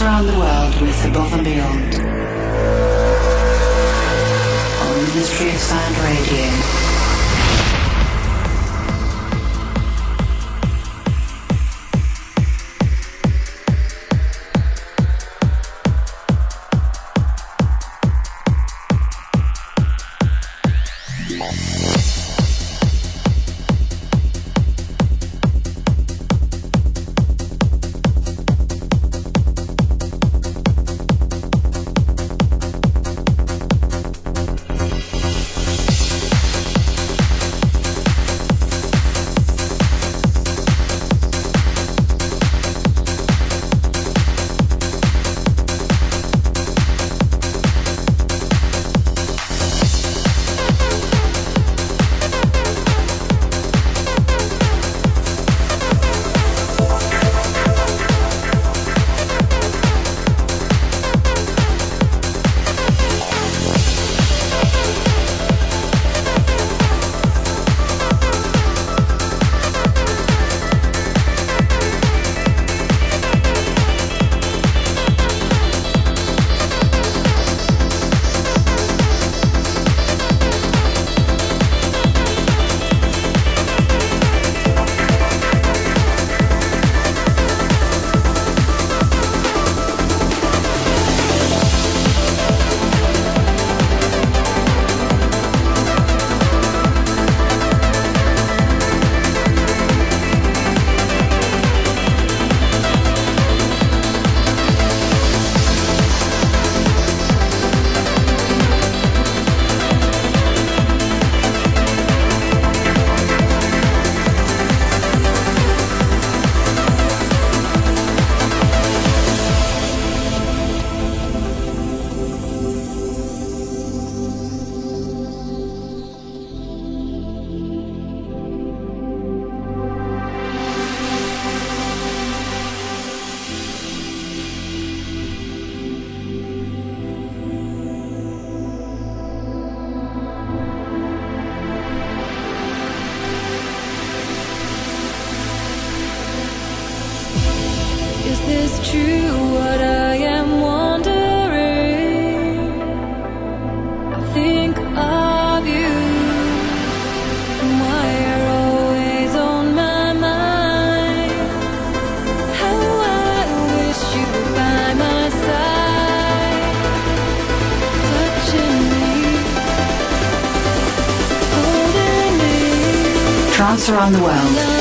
Trance around the world with Above and Beyond on Ministry of Sound Radio. Trance around the world.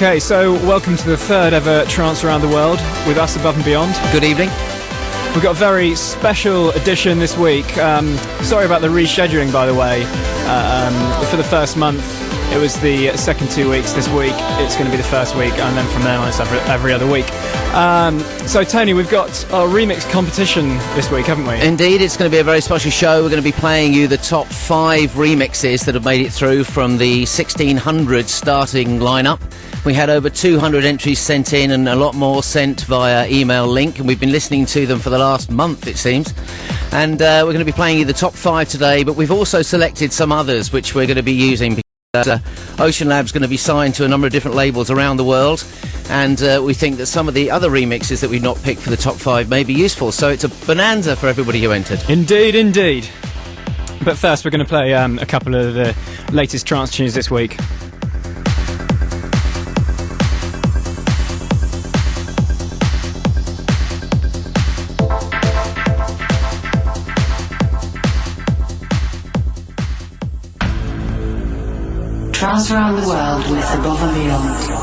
Okay, so welcome to the third ever Trance Around the World with us Above and Beyond. Good evening. We've got a very special edition this week. Sorry about the rescheduling, by the way. For the first month, it was the second 2 weeks. This week, it's going to be the first week, and then from then on, it's every other week. So, Tony, we've got our remix competition this week, haven't we? Indeed, it's going to be a very special show. We're going to be playing you the top 5 remixes that have made it through from the 1600 starting lineup. We had over 200 entries sent in and a lot more sent via email link, and we've been listening to them for the last month, it seems. And we're going to be playing you the top 5 today, but we've also selected some others which we're going to be using because Oceanlab's going to be signed to a number of different labels around the world, and we think that some of the other remixes that we've not picked for the top 5 may be useful, so it's a bonanza for everybody who entered. Indeed, indeed. But first we're going to play a couple of the latest trance tunes this week. Trance Around the World with Above and Beyond.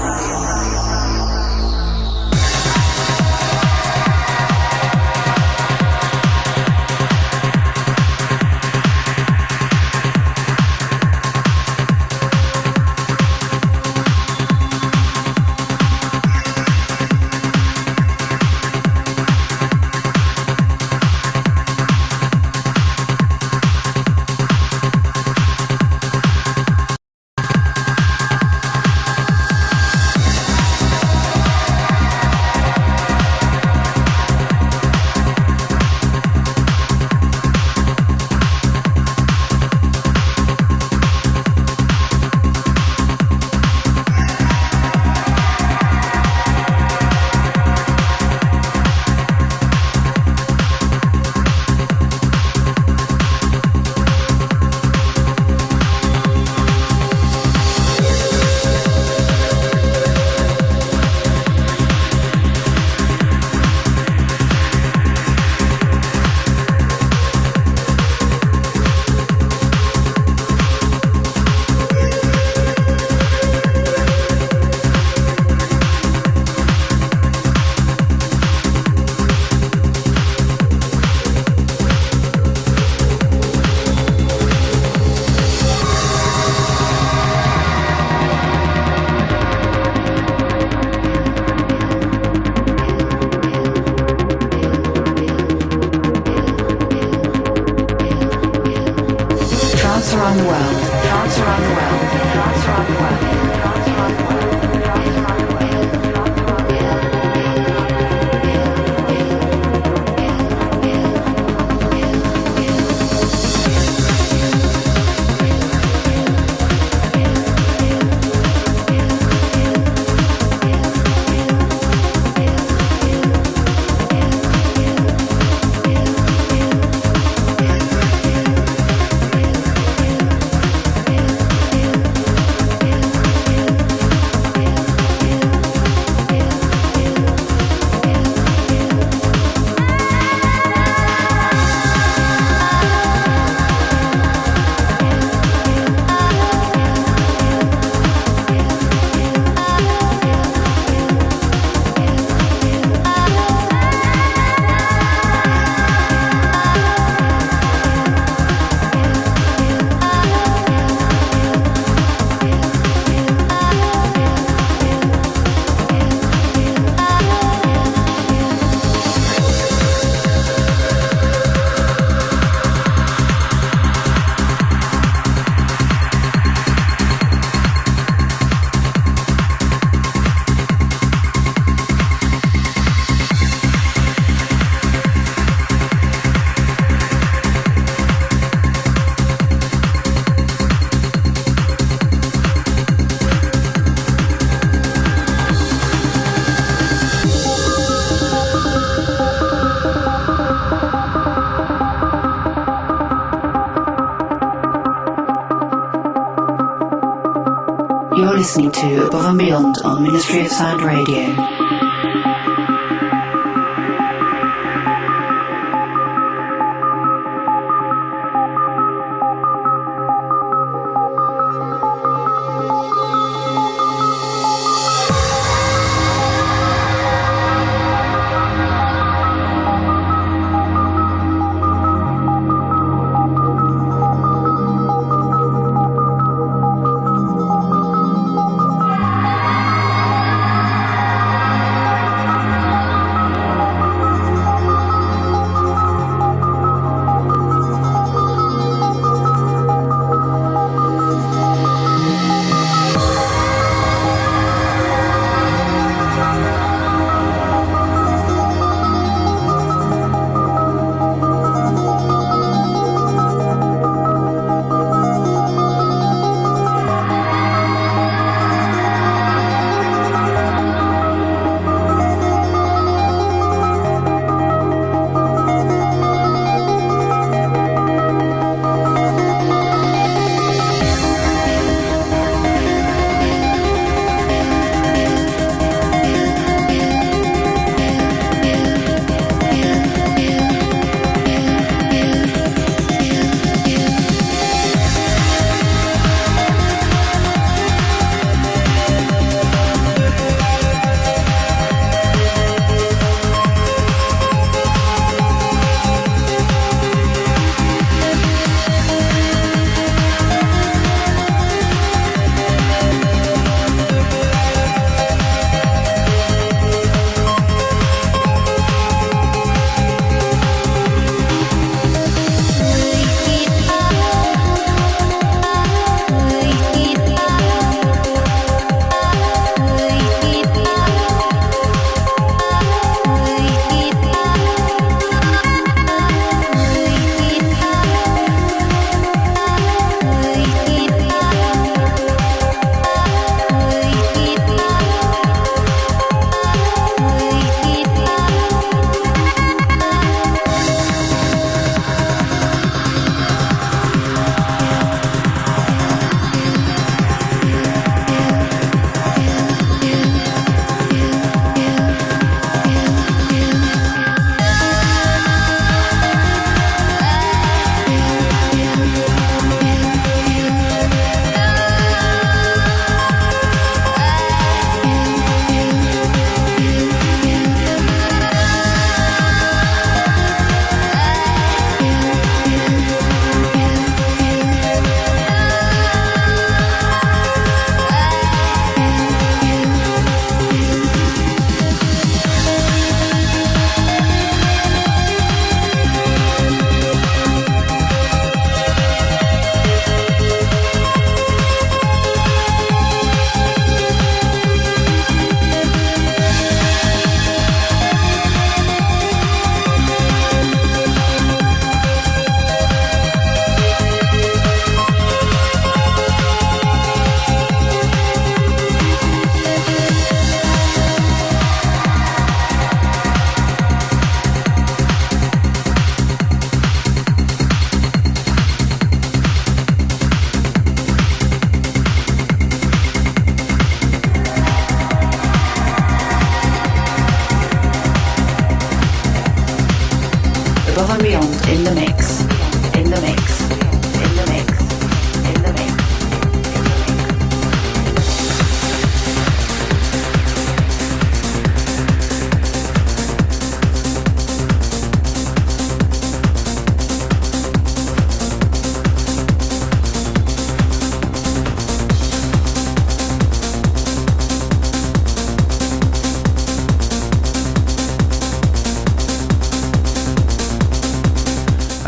You're listening to Above and Beyond on Ministry of Sound Radio.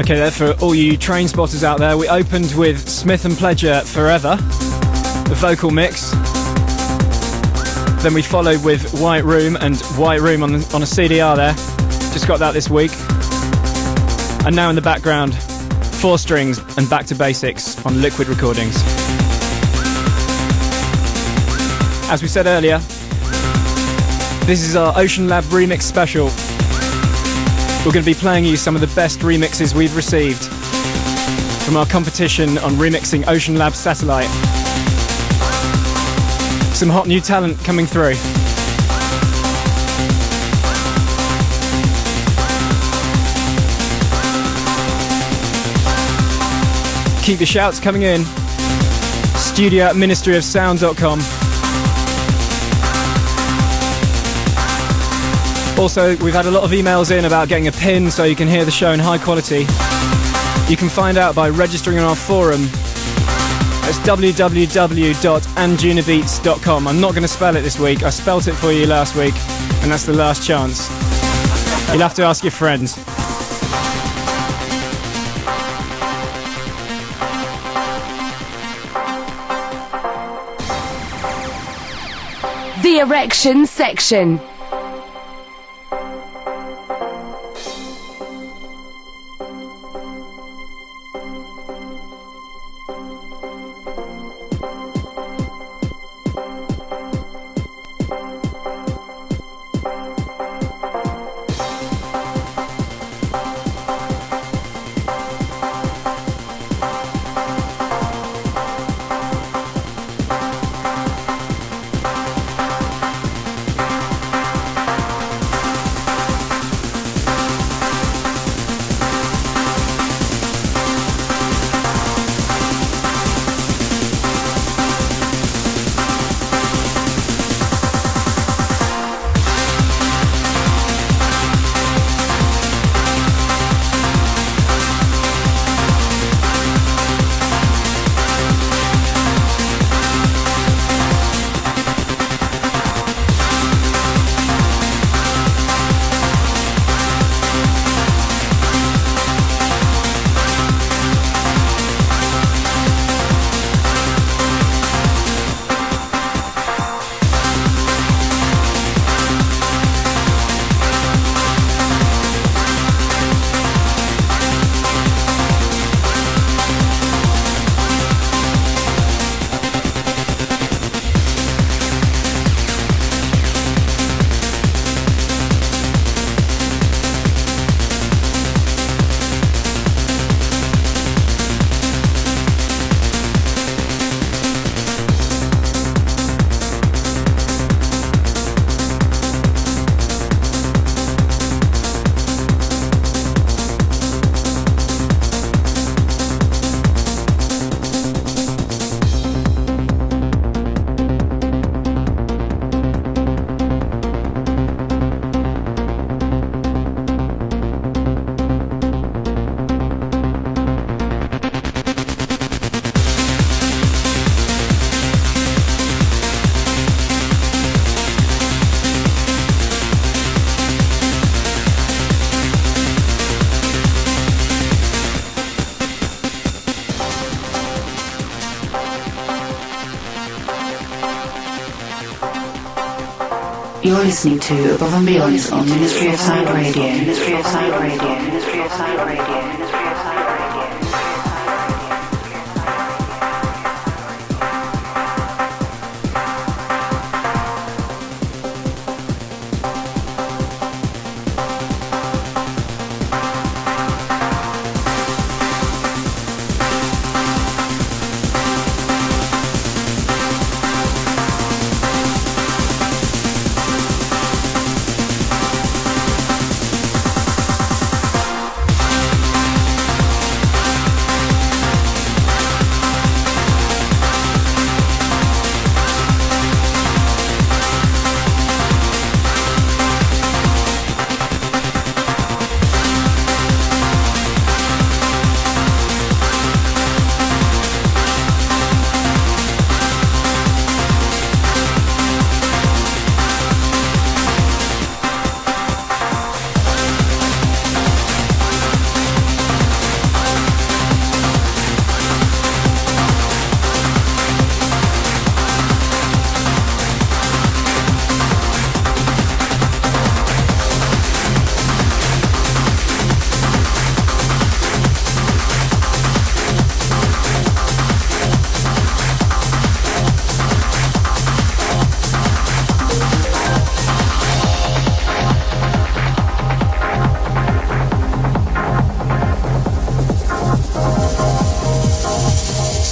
Okay, there for all you train spotters out there. We opened with Smith and Pledger Forever, the vocal mix. Then we followed with White Room and White Room on a CDR there. Just got that this week. And now in the background, 4 strings and Back to Basics on Liquid Recordings. As we said earlier, this is our Oceanlab remix special. We're going to be playing you some of the best remixes we've received from our competition on remixing Oceanlab Satellite. Some hot new talent coming through. Keep the shouts coming in. Studio at ministryofsound.com. Also, we've had a lot of emails in about getting a pin so you can hear the show in high quality. You can find out by registering on our forum. It's www.anjunabeats.com. I'm not going to spell it this week. I spelt it for you last week, and that's the last chance. You'll have to ask your friends. The Erection Section. You're listening to Above and Beyond on Ministry of Sound Radio. Ministry of Sound Radio. Ministry of Sound Radio. Ministry of Sound Radio.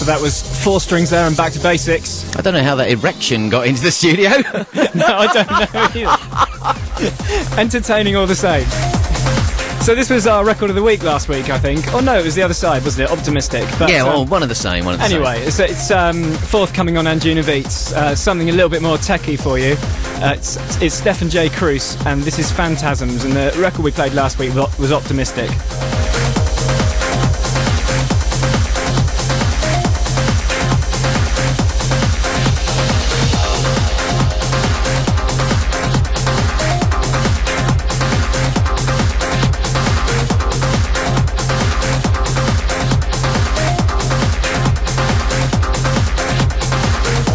that was 4 strings there and back to basics. I don't know how that erection got into the studio. No, I don't know either. Entertaining all the same. So this was our record of the week last week, I think. Oh no, it was the other side, wasn't it? Optimistic. But, yeah, well, one of the same. Anyway, it's forthcoming on Anjuna Beats. Something a little bit more techie for you. It's Stefan J. Kroos, and this is Phantazmz, and the record we played last week was Optimistic.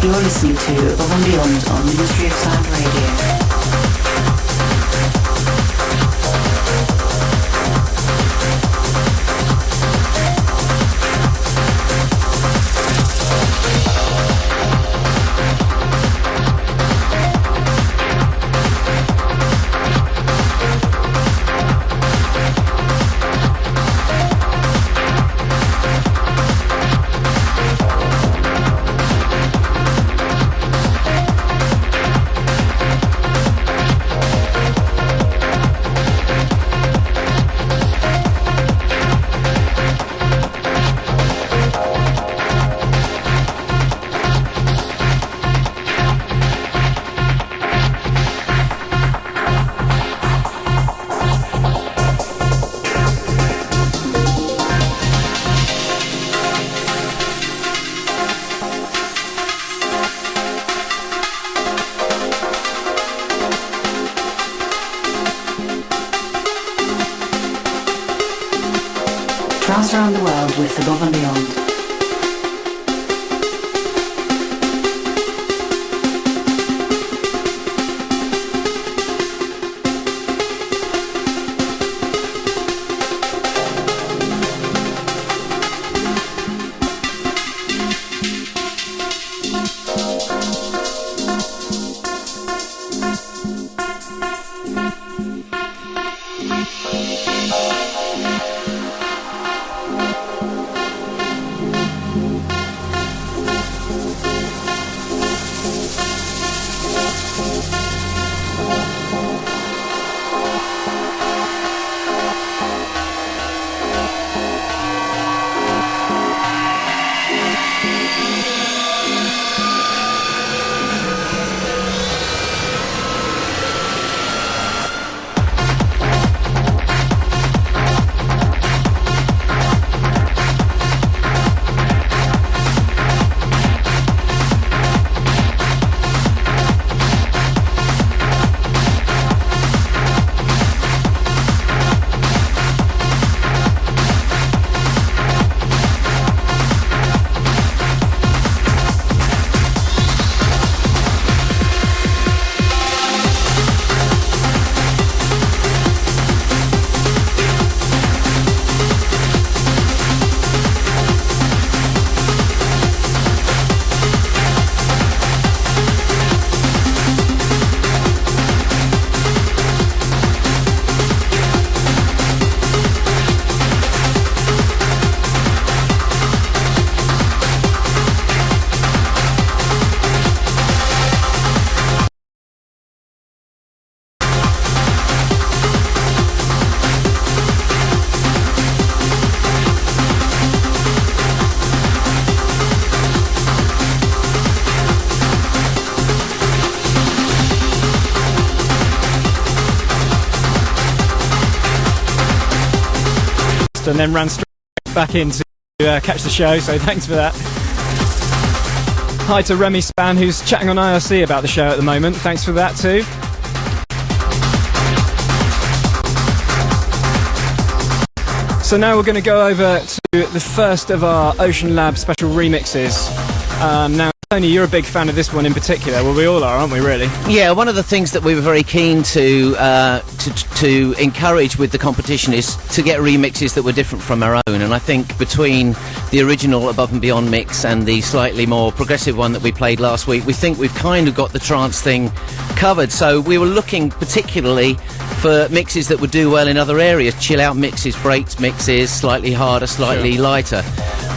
You're listening to Above and Beyond on Ministry of Sound Radio. Trance around the world with Above and Beyond. And then ran straight back in to catch the show, so thanks for that. Hi to Remy Span, who's chatting on IRC about the show at the moment. Thanks for that too. So now we're going to go over to the first of our Oceanlab special remixes. Now, Tony, you're a big fan of this one in particular. Well, we all are, aren't we, really? Yeah, one of the things that we were very keen to encourage with the competition is to get remixes that were different from our own. And I think between the original Above and Beyond mix and the slightly more progressive one that we played last week, we think we've kind of got the trance thing covered. So we were looking particularly for mixes that would do well in other areas, chill out mixes, breaks mixes, slightly harder, slightly lighter.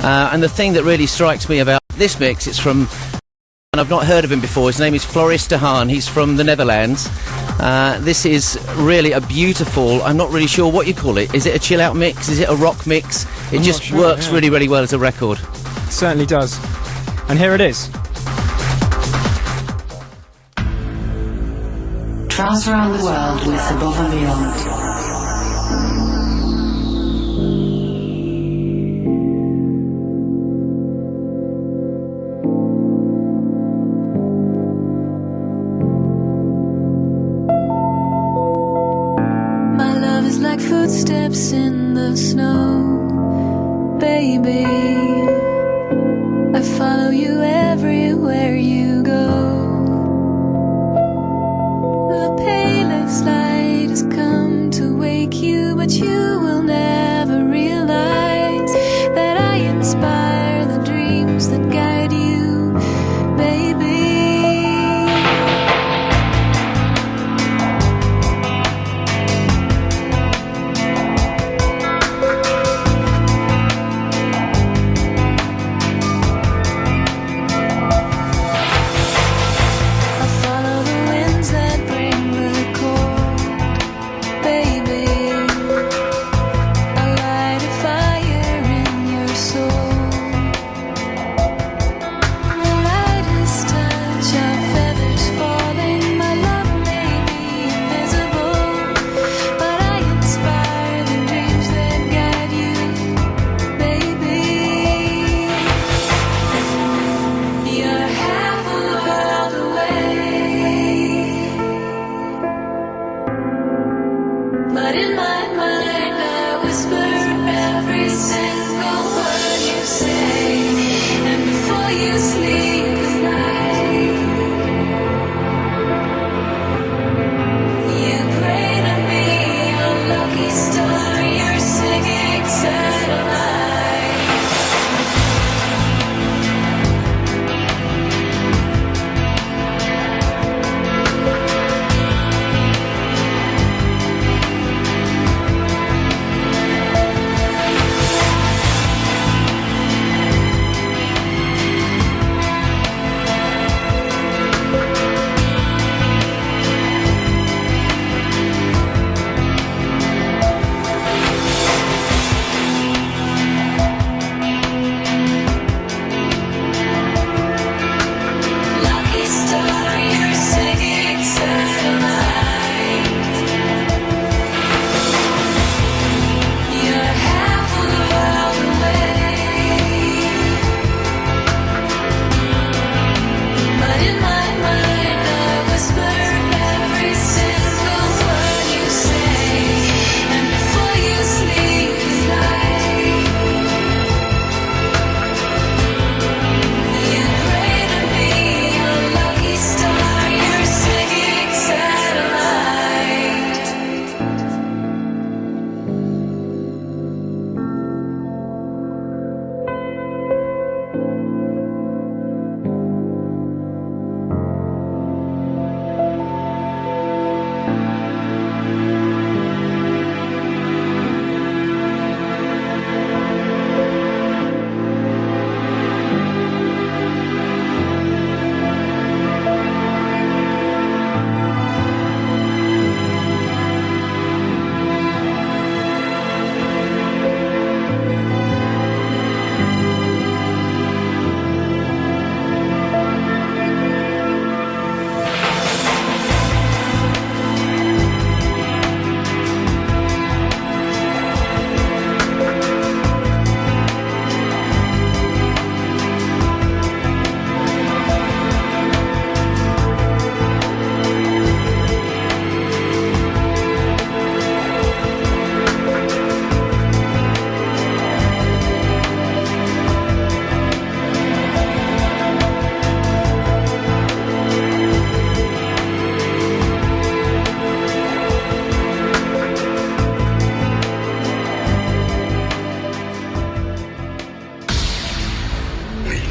And the thing that really strikes me about this mix, it's from, and I've not heard of him before, his name is Floris de Haan, he's from the Netherlands. This is really a beautiful, I'm not really sure what you call it. Is it a chill out mix? Is it a rock mix? It just works really, really well as a record. It certainly does. And here it is. Trance around the world with Above and Beyond. Footsteps in the snow, baby. I follow you everywhere you go. The palest light has come to wake you, but you will never realize that I inspire the dreams that guide you, baby.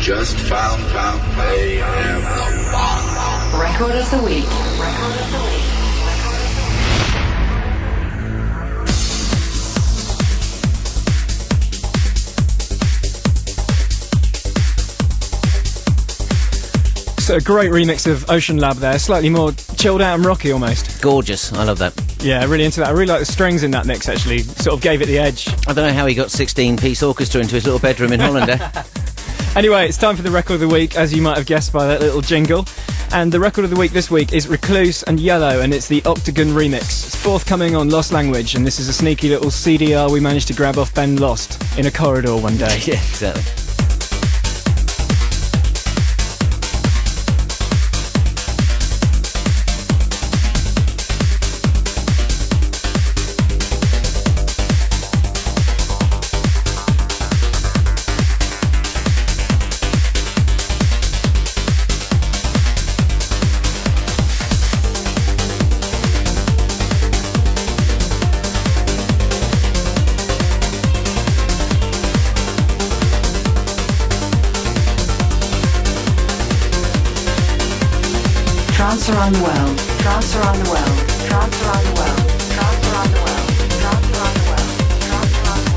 just found they have the bomb. Record of the week. Record of the week. So a great remix of Oceanlab there, slightly more chilled out and rocky almost. Gorgeous, I love that. Yeah, really into that. I really like the strings in that mix, actually. Sort of gave it the edge. I don't know how he got 16-piece orchestra into his little bedroom in Holland there. Anyway, it's time for the record of the week, as you might have guessed by that little jingle. And the record of the week this week is Recluse and Yellow, and it's the Octagen remix. It's forthcoming on Lost Language, and this is a sneaky little CDR we managed to grab off Ben Lost in a corridor one day. Yeah, exactly. Trance around the world, trance around the world, trance around the world, trance around the world, trance around the world, trance around the world, trance around the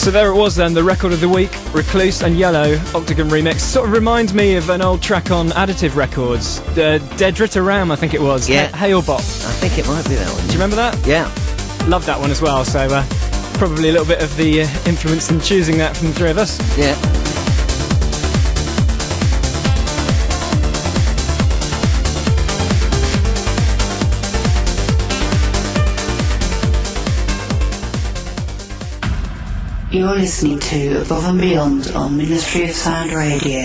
So there it was then, the record of the week, Recluse and Yellow, Octagen remix. Sort of reminds me of an old track on Additive Records, Dead Ritter Ram, I think it was. Yeah. Hailbop. I think it might be that one. Do you remember that? Yeah. Love that one as well, so probably a little bit of the influence in choosing that from the three of us. Yeah. You're listening to Above and Beyond on Ministry of Sound Radio.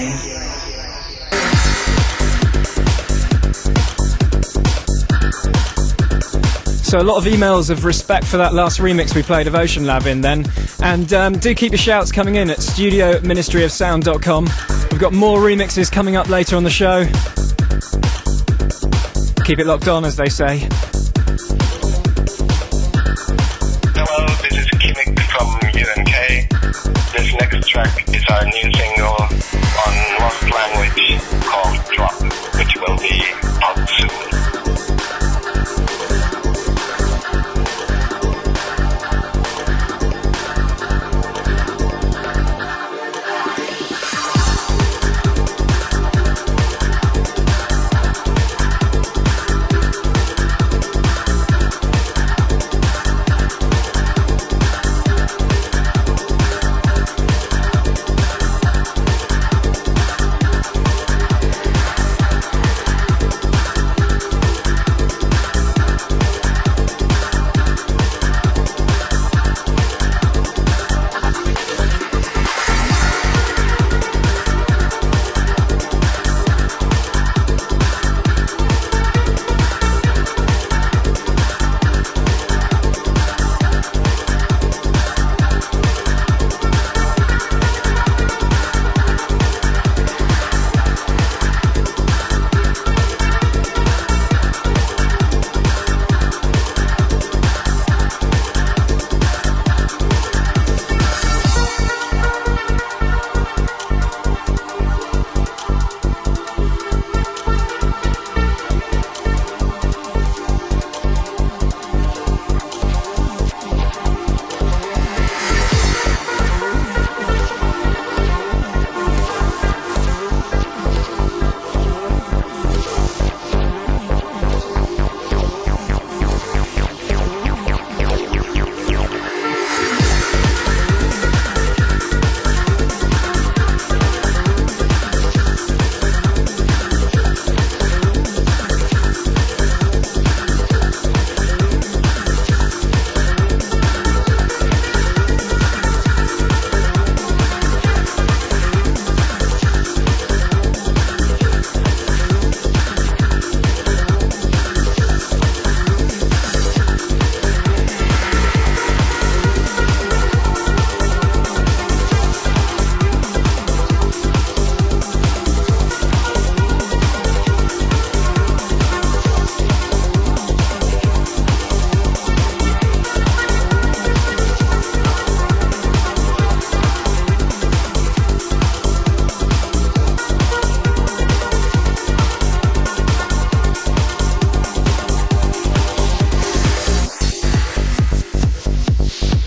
So a lot of emails of respect for that last remix we played of Oceanlab in then. And do keep your shouts coming in at studio@ministryofsound.com. We've got more remixes coming up later on the show. Keep it locked on, as they say. Hello, this is Kimmick from UNK. This next track is our new single on Lost Language called Drop, which will be out soon.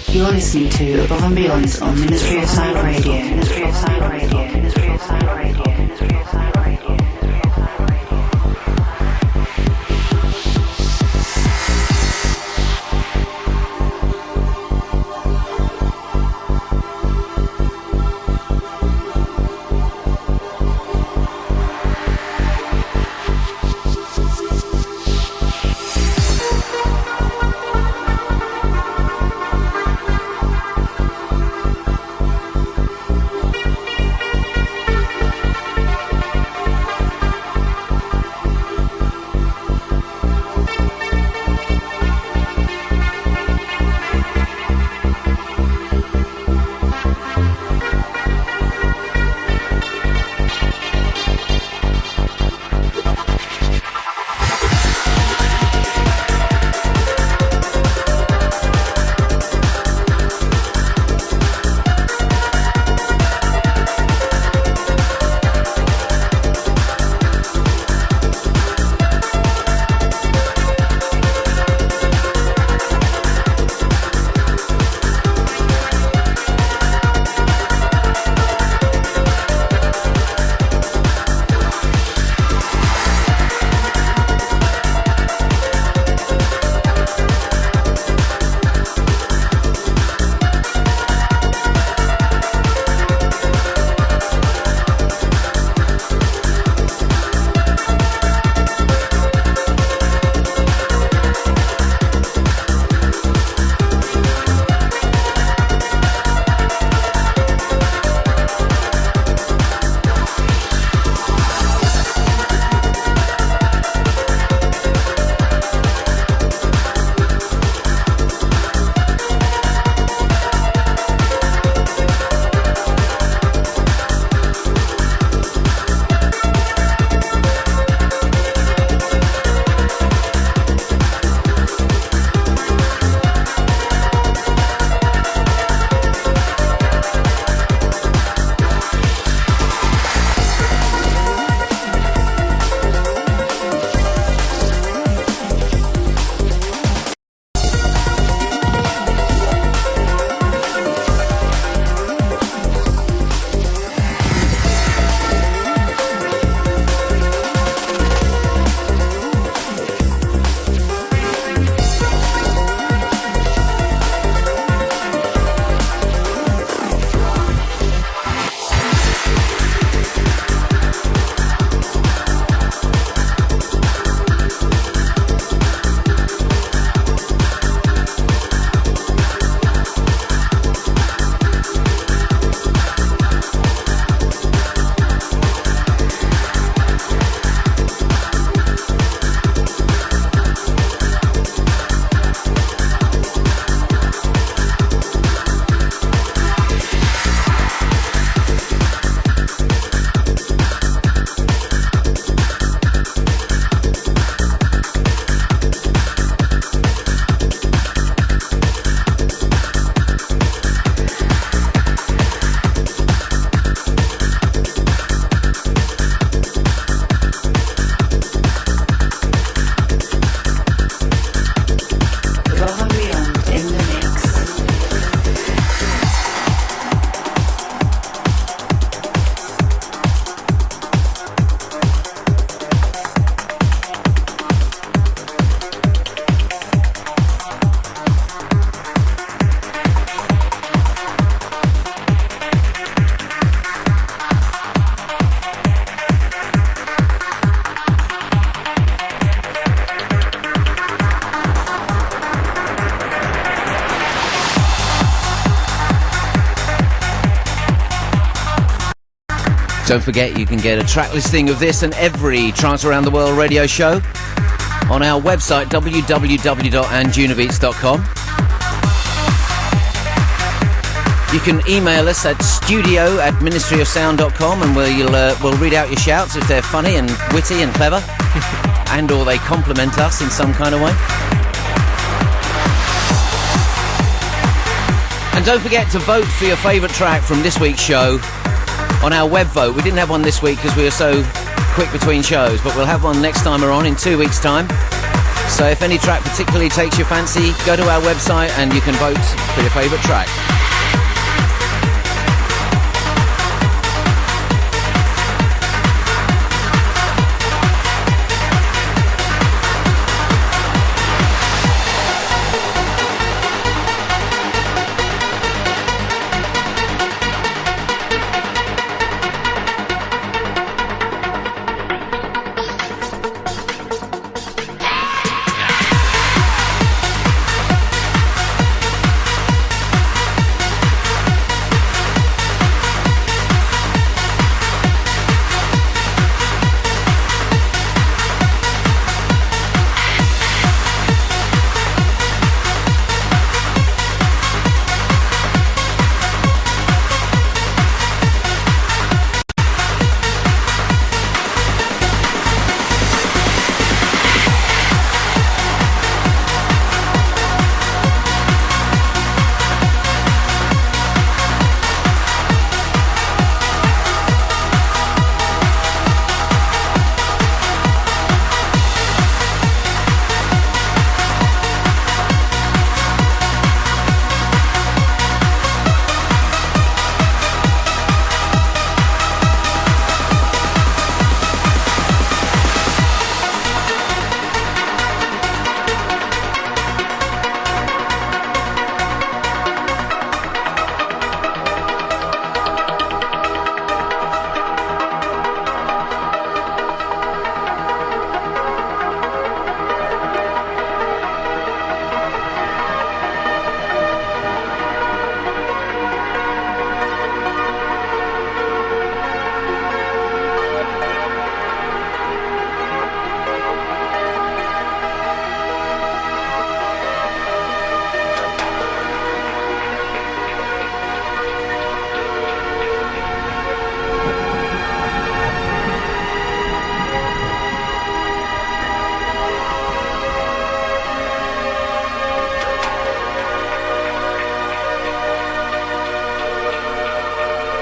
You're listening to Above and Beyond on Ministry of Sound Radio. Ministry of Sound Radio. Ministry of Sound Radio. Ministry of Sound Radio. Don't forget, you can get a track listing of this and every Trance Around the World radio show on our website, www.anjunabeats.com. You can email us at studio@ministryofsound.com, and we'll read out your shouts if they're funny and witty and clever, and or they compliment us in some kind of way. And don't forget to vote for your favourite track from this week's show on our web vote. We didn't have one this week because we were so quick between shows, but we'll have one next time we're on in 2 weeks' time. So if any track particularly takes your fancy, go to our website and you can vote for your favourite track.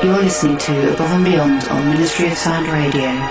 You're listening to Above and Beyond on Ministry of Sound Radio.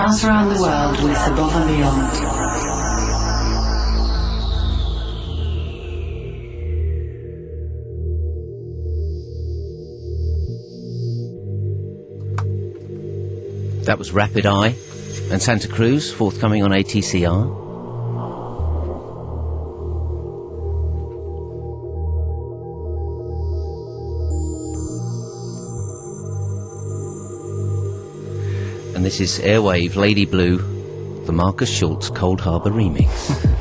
Trance around the world with Above and Beyond. That was Rapid Eye and Santa Cruz, forthcoming on ATCR. And this is Airwave, Ladyblue, the Markus Schultz Coldharbour remix.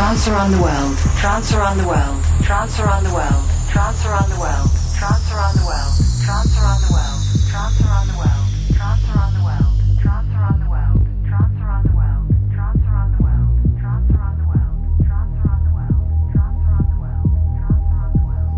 Trance around the world, trance around the world, trance around the world, trance around the world, trance around the world, trance around the world, trance around the world, trance around the world, trance around the world, trance around the world, trance around the world, trance around the world, trance around the world, trance around the world, trance around the world, trance around the world, trance around the world.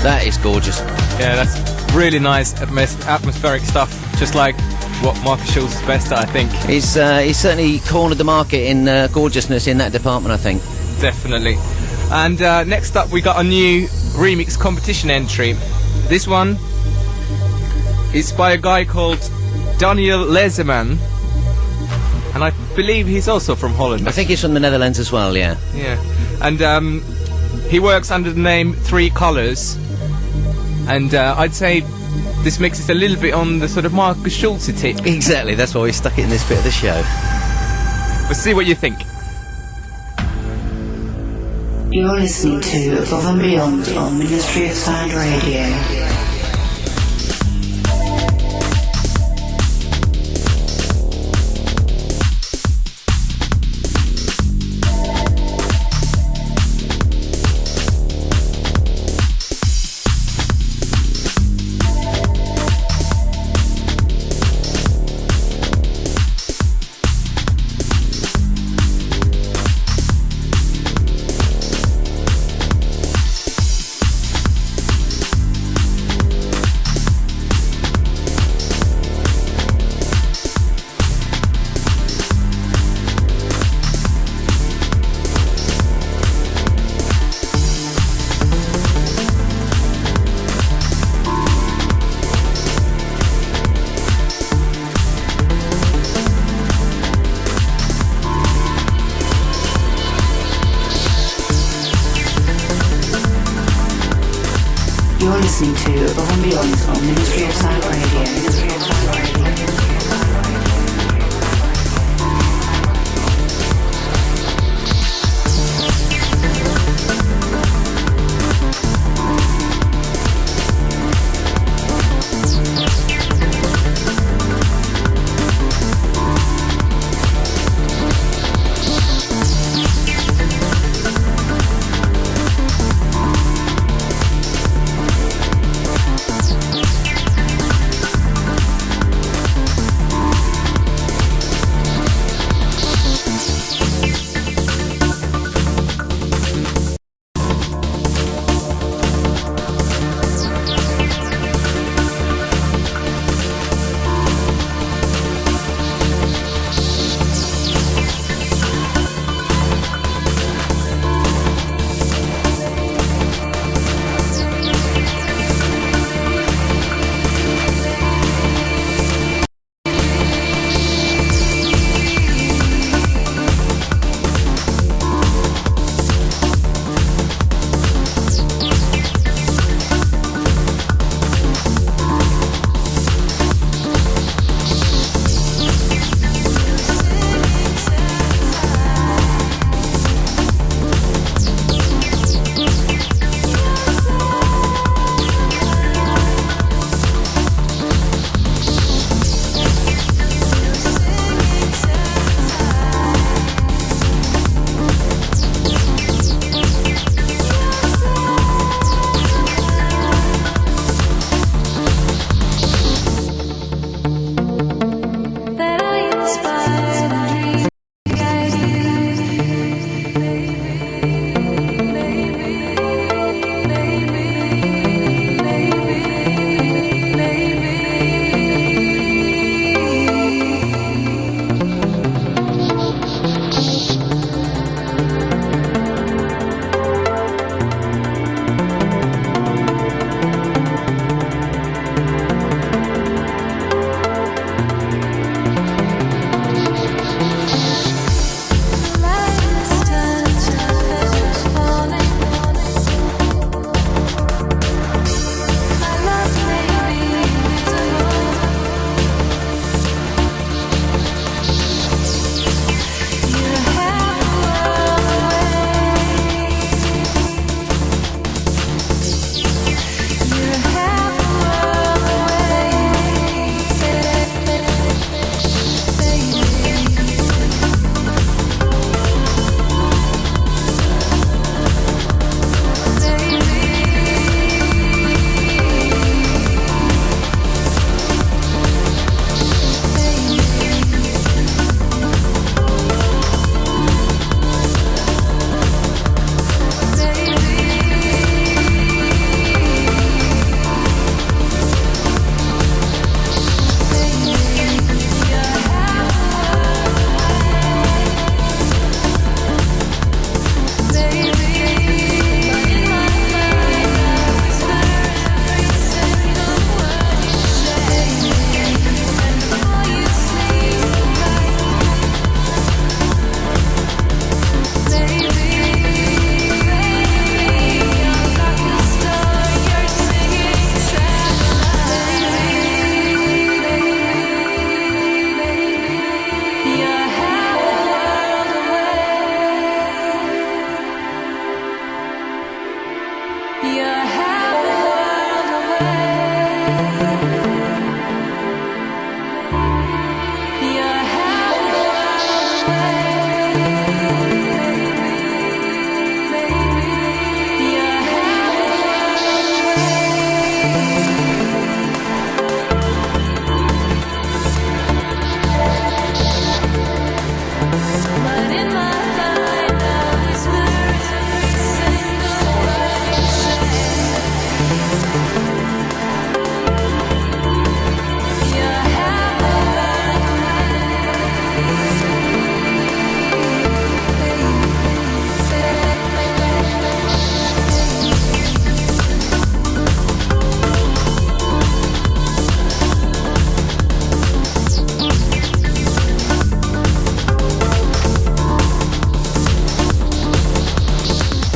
That is gorgeous. Yeah, that's really nice atmospheric stuff, just like what Markus Schultz is best at, I think. He's certainly cornered the market in gorgeousness in that department, I think. Definitely. And next up, we got a new remix competition entry. This one is by a guy called Daniel Lezeman, and I believe he's also from Holland. I think he's from the Netherlands as well, yeah. Yeah. And he works under the name 3 Colors, and I'd say this mix is a little bit on the sort of Markus Schultz tip. Exactly, that's why we stuck it in this bit of the show. Let's see what you think. You're listening to Above and Beyond on Ministry of Sound Radio. You're listening to Above and Beyond on Ministry of Sound Radio.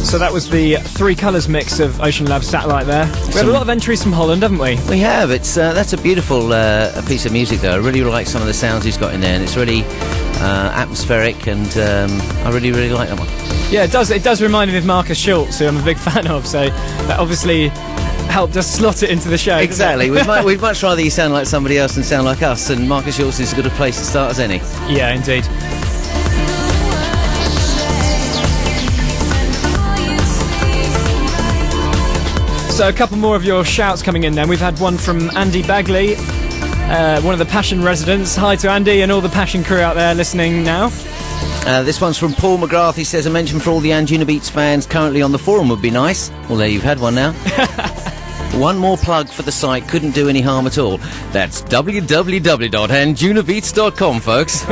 So that was the Three Colours mix of Oceanlab Satellite there. We had a lot of entries from Holland, haven't we? We have. It's that's a beautiful piece of music, though. I really like some of the sounds he's got in there, and it's really atmospheric, and I really, really like that one. Yeah, it does. It does remind me of Markus Schultz, who I'm a big fan of. So that obviously helped us slot it into the show. Exactly. We'd much rather you sound like somebody else than sound like us, and Markus Schultz is as good a place to start as any. Yeah, indeed. So a couple more of your shouts coming in then. We've had one from Andy Bagley, one of the Passion residents. Hi to Andy and all the Passion crew out there listening now. This one's from Paul McGrath. He says, a mention for all the Anjuna Beats fans currently on the forum would be nice. Well, there, you've had one now. One more plug for the site couldn't do any harm at all. That's www.anjunabeats.com, folks.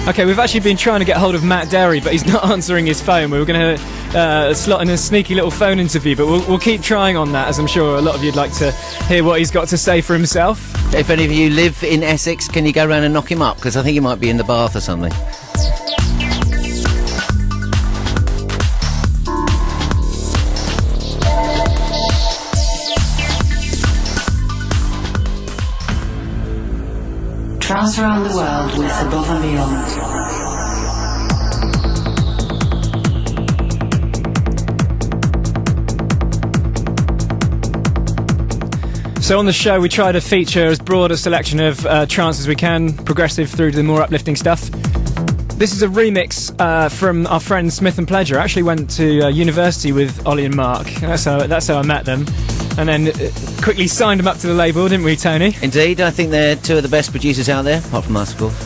Okay, we've actually been trying to get hold of Matt Derry, but he's not answering his phone. We were going to slot in a sneaky little phone interview, but we'll keep trying on that, as I'm sure a lot of you'd like to hear what he's got to say for himself. If any of you live in Essex, can you go round and knock him up? Because I think he might be in the bath or something. Trance around the world with Above and Beyond. So on the show we try to feature as broad a selection of trance as we can, progressive through to the more uplifting stuff. This is a remix from our friend Smith and Pledger. I actually went to university with Ollie and Mark. That's how I met them. And then quickly signed them up to the label, didn't we, Tony? Indeed, I think they're two of the best producers out there, apart from us, of course.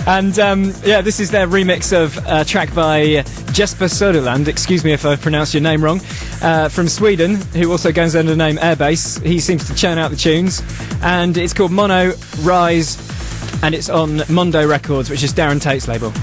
And yeah, this is their remix of a track by Jesper Söderland, excuse me if I've pronounced your name wrong, from Sweden, who also goes under the name Airbase. He seems to churn out the tunes, and it's called Mono Rise, and it's on Mondo Records, which is Darren Tate's label.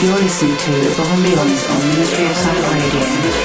You're listening to Bohembians on Ministry of Sound Radio.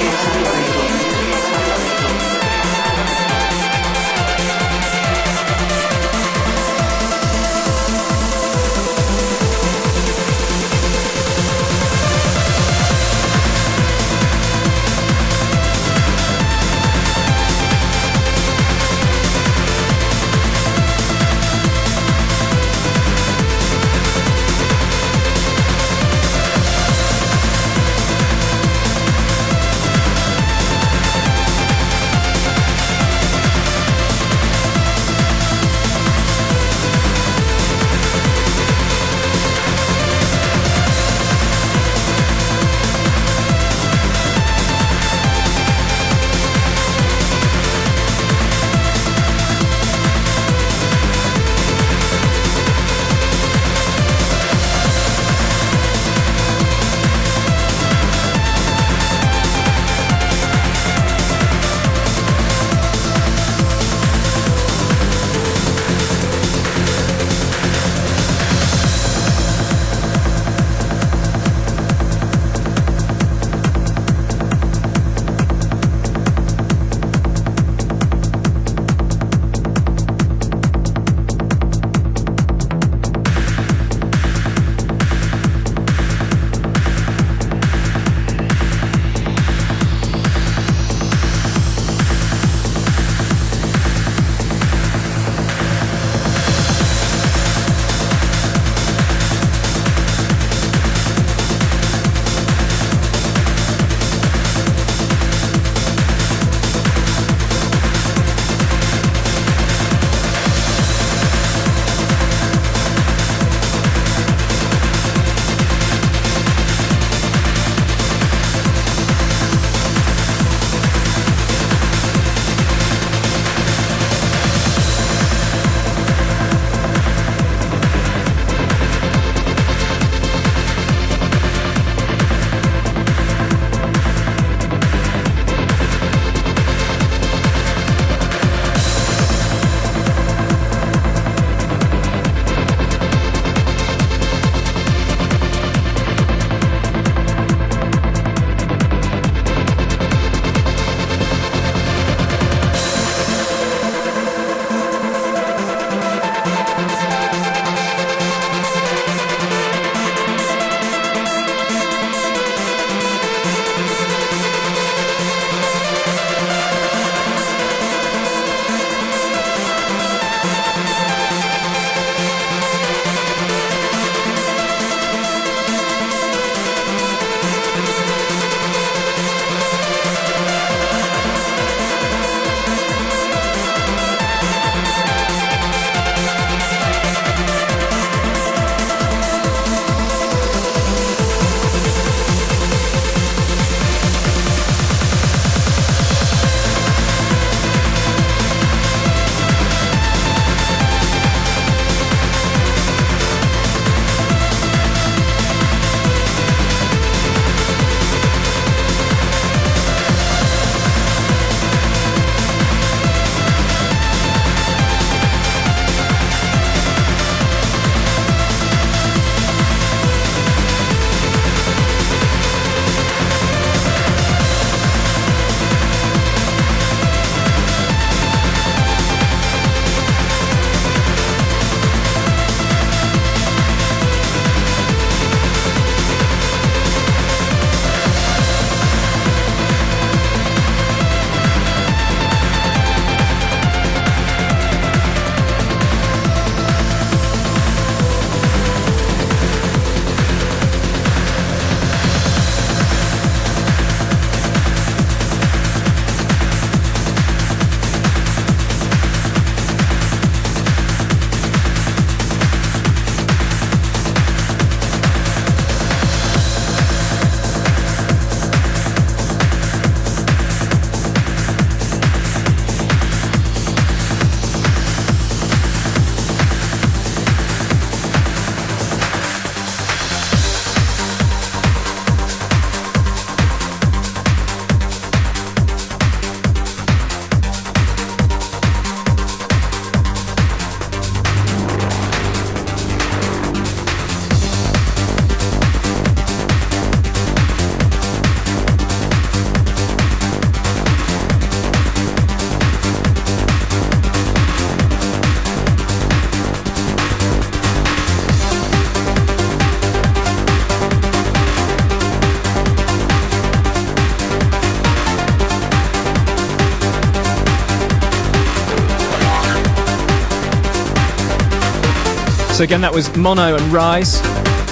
So again, that was Mono and Rise,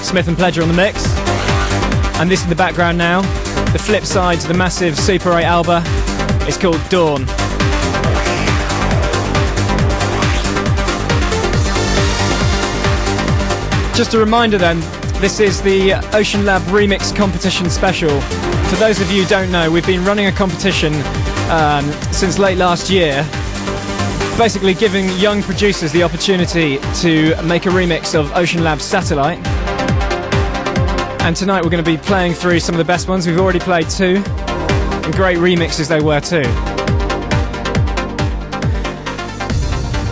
Smith and Pledger on the mix. And this in the background now, the flip side to the massive Super 8 Alba. It's called Dawn. Just a reminder then, this is the Oceanlab Remix Competition Special. For those of you who don't know, we've been running a competition since late last year, basically giving young producers the opportunity to make a remix of Oceanlab's Satellite. And tonight we're going to be playing through some of the best ones. We've already played 2, and great remixes they were too.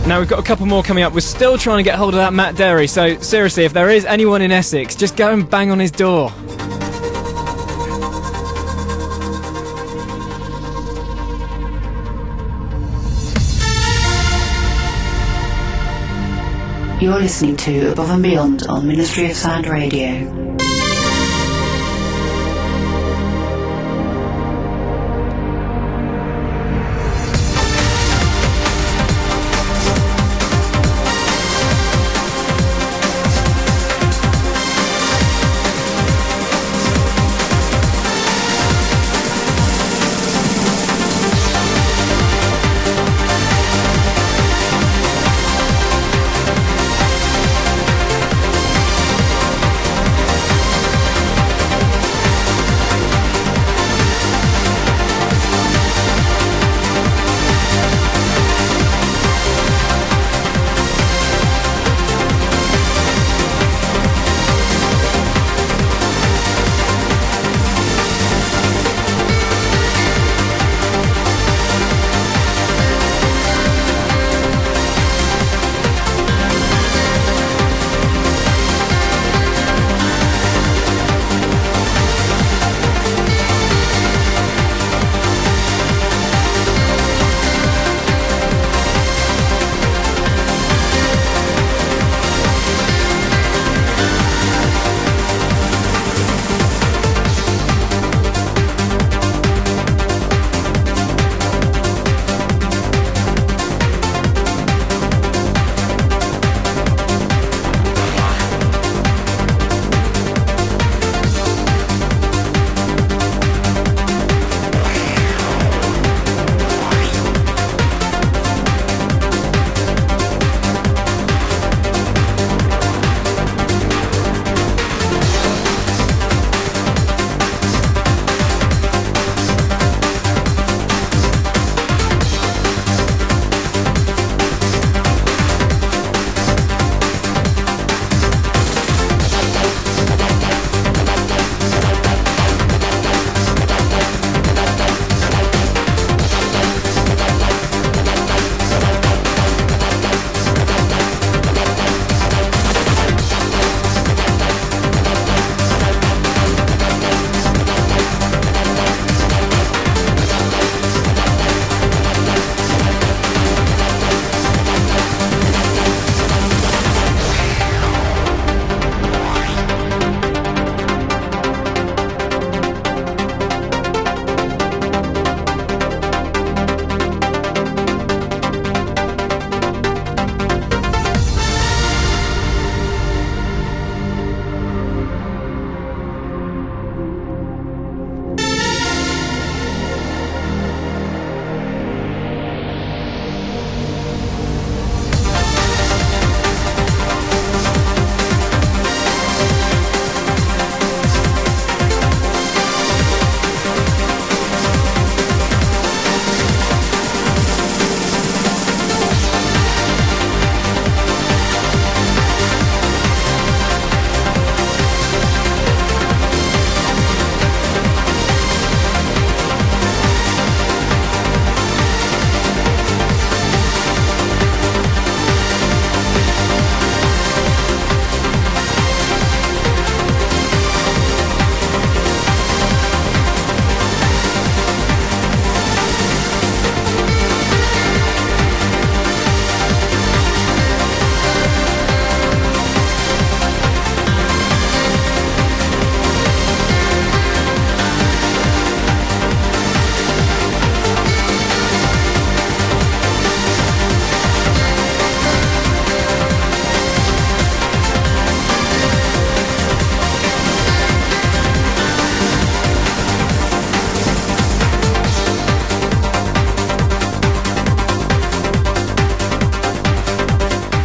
Now we've got a couple more coming up. We're still trying to get hold of that Matt Derry, so seriously, if there is anyone in Essex, just go and bang on his door. You're listening to Above and Beyond on Ministry of Sound Radio.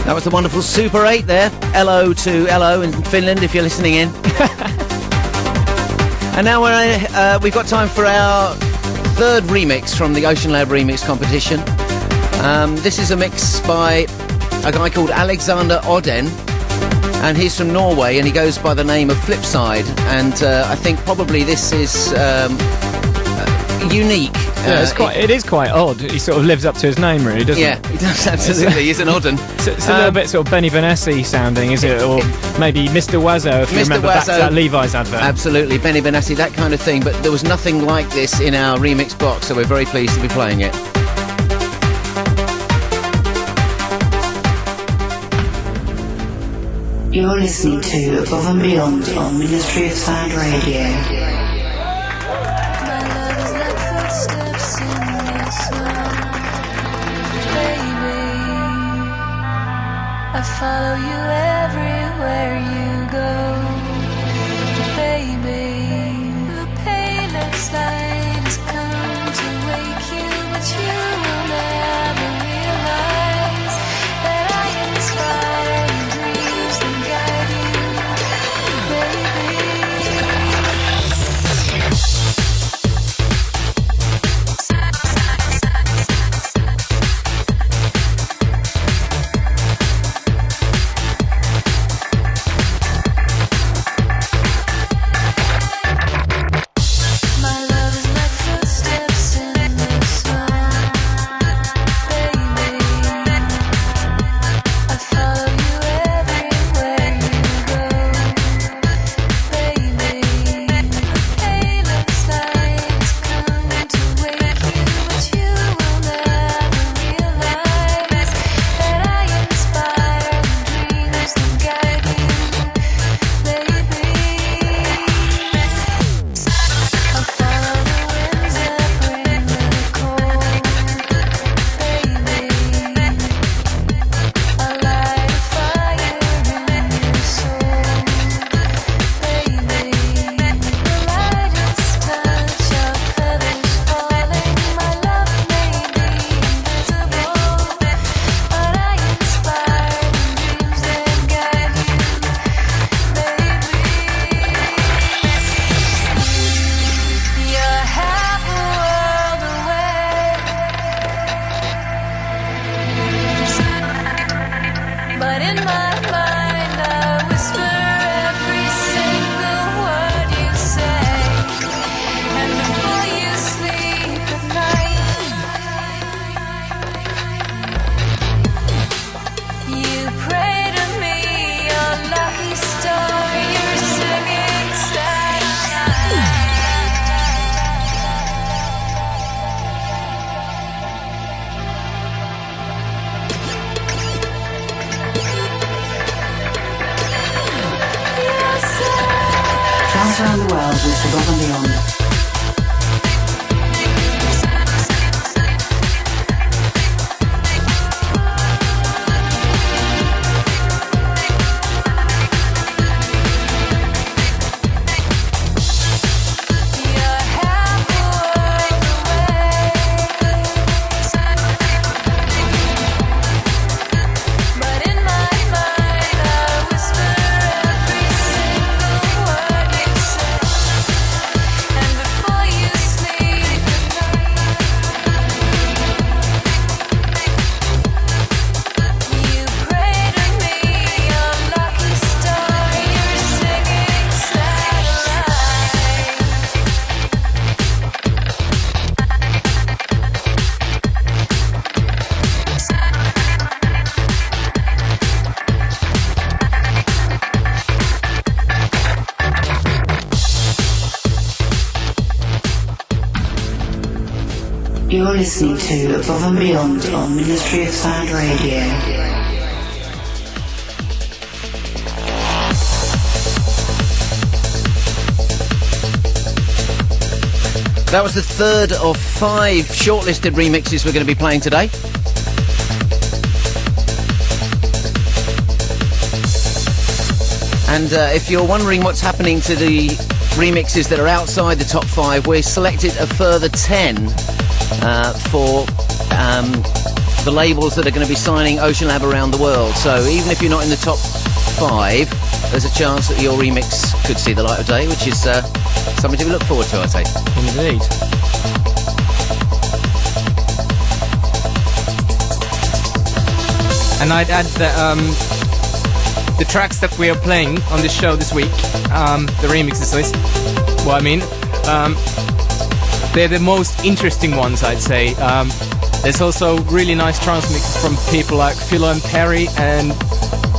That was the wonderful Super 8 there. LO to LO in Finland, if you're listening in. And now we've got time for our third remix from the Oceanlab remix competition. This is a mix by a guy called Alexander Oden, and he's from Norway, and he goes by the name of Flipside. And I think probably this is unique. Yeah, it is quite odd. He sort of lives up to his name, really, doesn't he? Yeah, he does, absolutely. He's an Odden. It's a little bit sort of Benny Benassi sounding, is it? Or maybe Mr. Wazzo, if you remember back to that Levi's advert. Absolutely, Benny Benassi, that kind of thing. But there was nothing like this in our remix box, so we're very pleased to be playing it. You're listening to Above and Beyond on Ministry of Sound Radio. I follow you everywhere you go, baby. The palest light has come to wake you, but you will never realize that I inspire the dreams that guide you, baby. Trance around the world with Above and Beyond. You're listening to Above and Beyond on Ministry of Sound Radio. That was the third of 5 shortlisted remixes we're going to be playing today. And if you're wondering what's happening to the remixes that are outside the top 5, we've selected a further 10 for the labels that are going to be signing Oceanlab around the world. So even if you're not in the top 5, there's a chance that your remix could see the light of day, which is something to look forward to, I'd say. Indeed. And I'd add that the tracks that we are playing on this show this week, the remixes list, they're the most interesting ones, I'd say. There's also really nice trance mixes from people like Philo and Perry and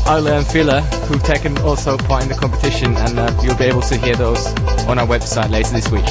Ola and Phila, who've taken also part in the competition, and you'll be able to hear those on our website later this week.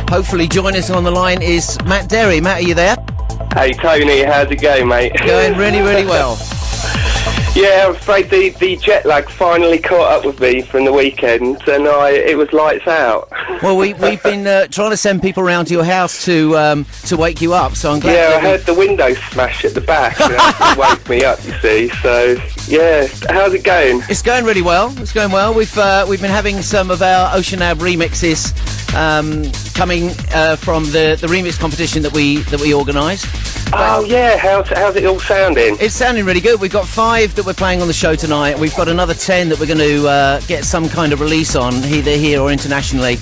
Hopefully join us on the line is Matt Derry. Matt, are you there? Hey Tony, how's it going, mate? Going really, really well. Yeah, I'm afraid the jet lag finally caught up with me from the weekend, and it was lights out. Well, we've been trying to send people around to your house to wake you up, so I'm glad. Yeah, I heard the window smash at the back, and that wake me up, you see. So, yeah, how's it going? It's going really well. It's going well. We've been having some of our Oceanlab remixes coming from the remix competition that we organised. Oh yeah, how's it all sounding? It's sounding really good. We've got 5 that we're playing on the show tonight. We've got another 10 that we're going to get some kind of release on, either here or internationally.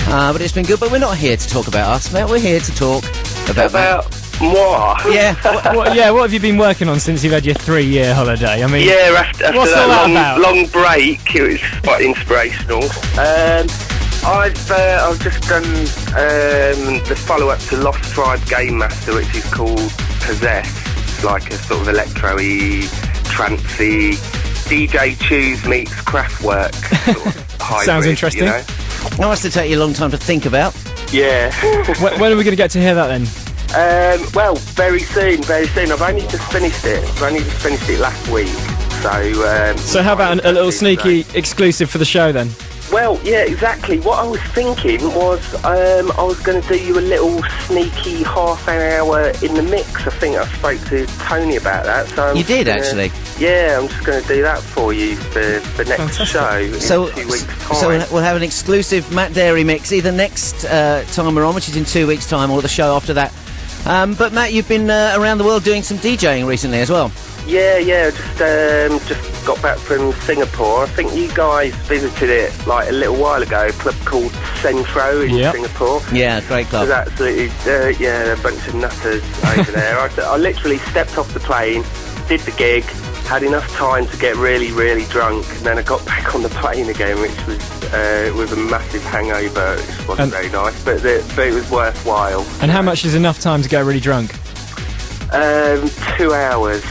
But it's been good. But we're not here to talk about us, mate. We're here to talk about Moi? Yeah. What have you been working on since you've had your 3-year holiday? I mean, Yeah, after what's all that that about? long break, it was quite inspirational. I've just done the follow-up to Lost Tribe Game Master, which is called Possess. It's like a sort of electro-y, trancey, DJ Choose meets Kraftwerk sort of hybrid. Sounds interesting. You know? That must have taken you a long time to think about. Yeah. when are we going to get to hear that then? Well, very soon. I've only just finished it. Last week. So how about a little sneaky exclusive for the show then? Well, yeah, exactly. What I was thinking was I was going to do you a little sneaky half an hour in the mix. I think I spoke to Tony about that. So You did, actually? Yeah, I'm just going to do that for you for next Fantastic. show in 2 weeks' time. So we'll have an exclusive Matt Darey mix either next time we're on, which is in 2 weeks' time, or the show after that. But Matt, you've been around the world doing some DJing recently as well. Yeah, just got back from Singapore. I think you guys visited it like a little while ago, a club called Centro in Singapore. Yeah, great club. It was absolutely, a bunch of nutters over there. I literally stepped off the plane, did the gig, had enough time to get really, really drunk, and then I got back on the plane again, which was a massive hangover. It wasn't very nice, but it was worthwhile. And how much is enough time to get really drunk? 2 hours.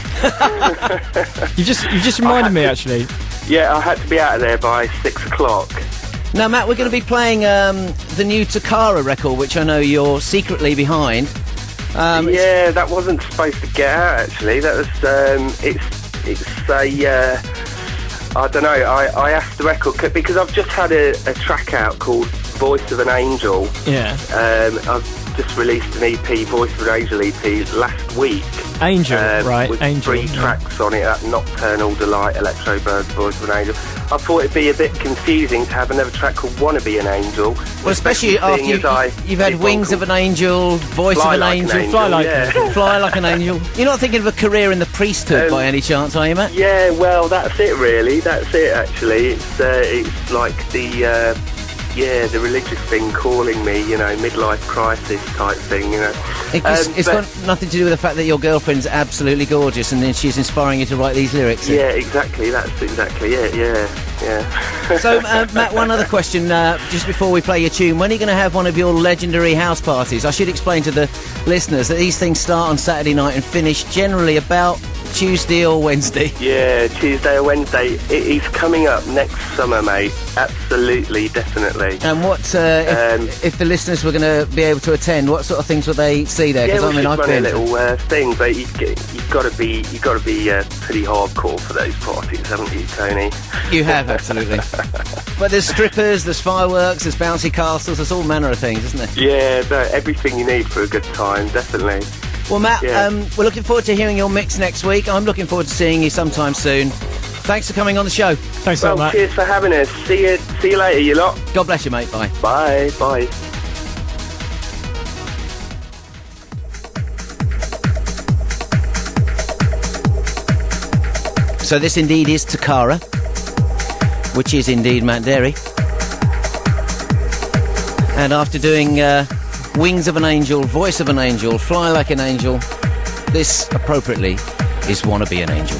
You've just reminded me, actually. Yeah, I had to be out of there by 6 o'clock. Now, Matt, we're going to be playing the new Tekara record, which I know you're secretly behind. Yeah, that wasn't supposed to get out, actually. That was, it's a, I don't know, I asked the record, because I've just had a track out called Voice of an Angel. Yeah. I've just released an EP, Voice of an Angel EP, last week. Angel, right, with Angel. 3 tracks on it, that Nocturnal Delight, Electro Bird, Voice of an Angel. I thought it'd be a bit confusing to have another track called Wanna Be an Angel. Well, especially after you've had Wings of an Angel, Voice of an Angel, Fly Like an Angel. Fly Like an Angel. You're not thinking of a career in the priesthood by any chance, are you, Matt? Yeah, well, that's it really. That's it actually. It's like the religious thing calling me, midlife crisis type thing, It's got nothing to do with the fact that your girlfriend's absolutely gorgeous and then she's inspiring you to write these lyrics. Yeah, exactly. That's exactly it. Yeah. So, Matt, one other question just before we play your tune. When are you going to have one of your legendary house parties? I should explain to the listeners that these things start on Saturday night and finish generally about Tuesday or Wednesday. Yeah, Tuesday or Wednesday. It is coming up next summer, mate. Absolutely, definitely. And what if the listeners were going to be able to attend? What sort of things would they see there? Yeah, I've run been a little thing, but you've got to be pretty hardcore for those parties, haven't you, Tony? You have, absolutely. But there's strippers, there's fireworks, there's bouncy castles, there's all manner of things, isn't there? Yeah, everything you need for a good time, definitely. Well, Matt, we're looking forward to hearing your mix next week. I'm looking forward to seeing you sometime soon. Thanks for coming on the show. Thanks a lot, Matt. Cheers for having us. See you later, you lot. God bless you, mate. Bye. Bye. So this indeed is Tekara, which is indeed Matt Darey. And after doing Wings of an Angel, Voice of an Angel, Fly Like an Angel, this appropriately is Wanna Be an Angel.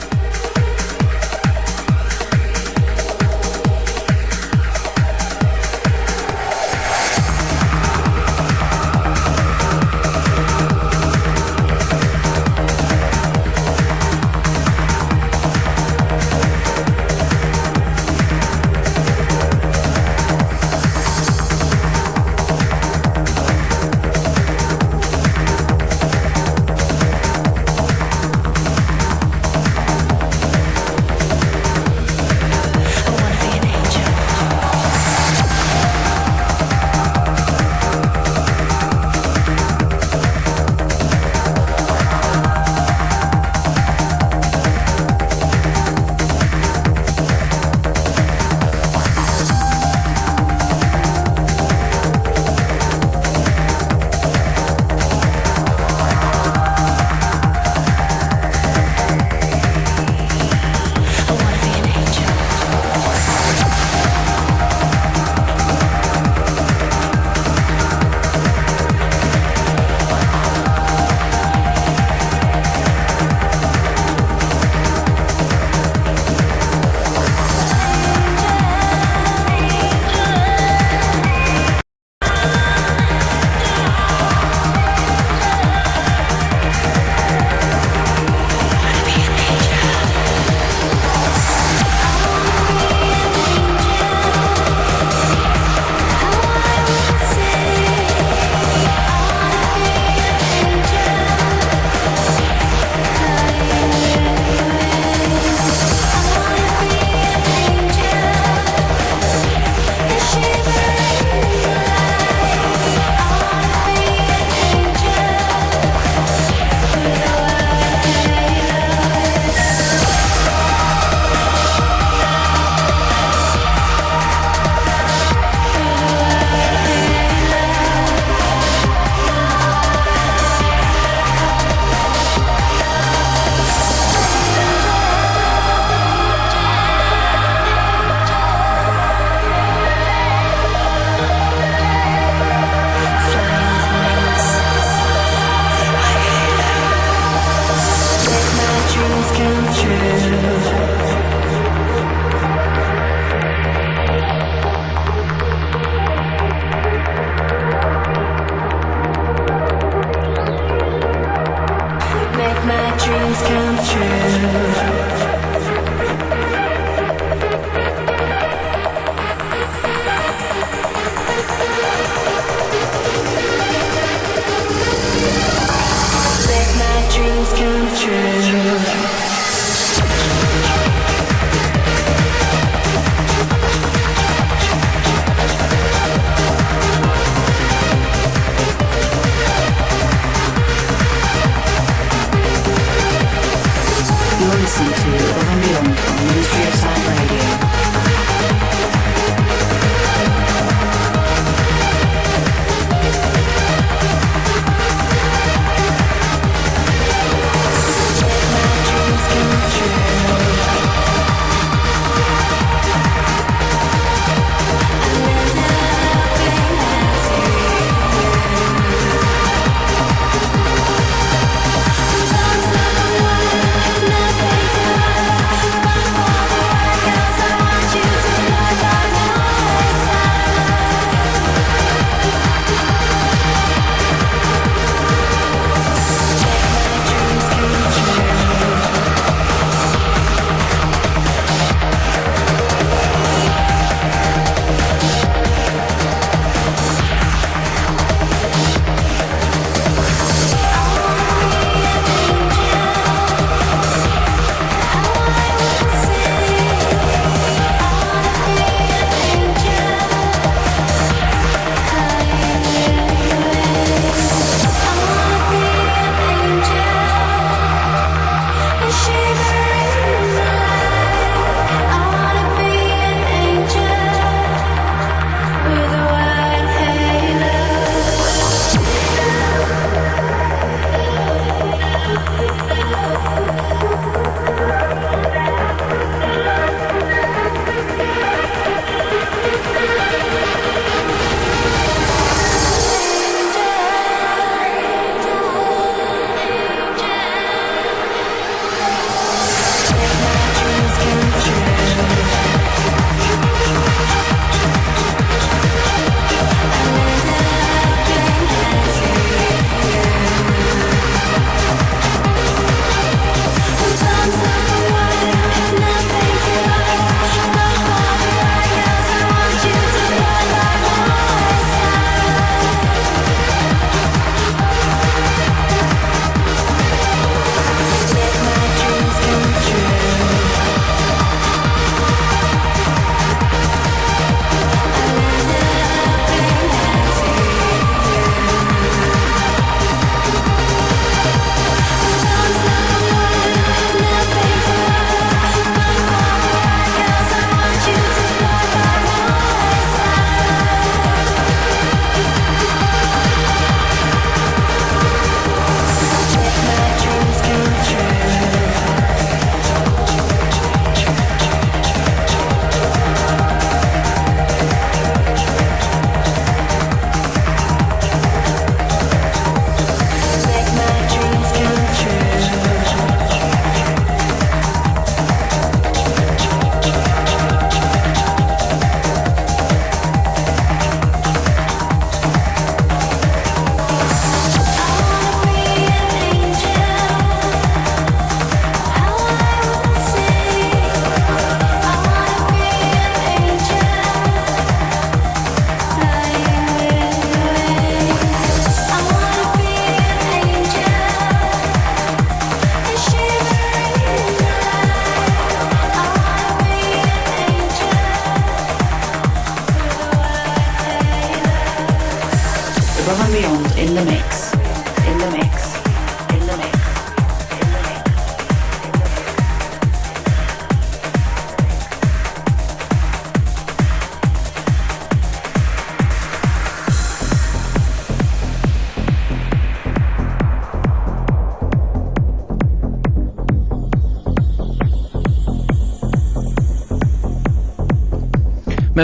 listening to Above and Beyond on Ministry of Sound Radio.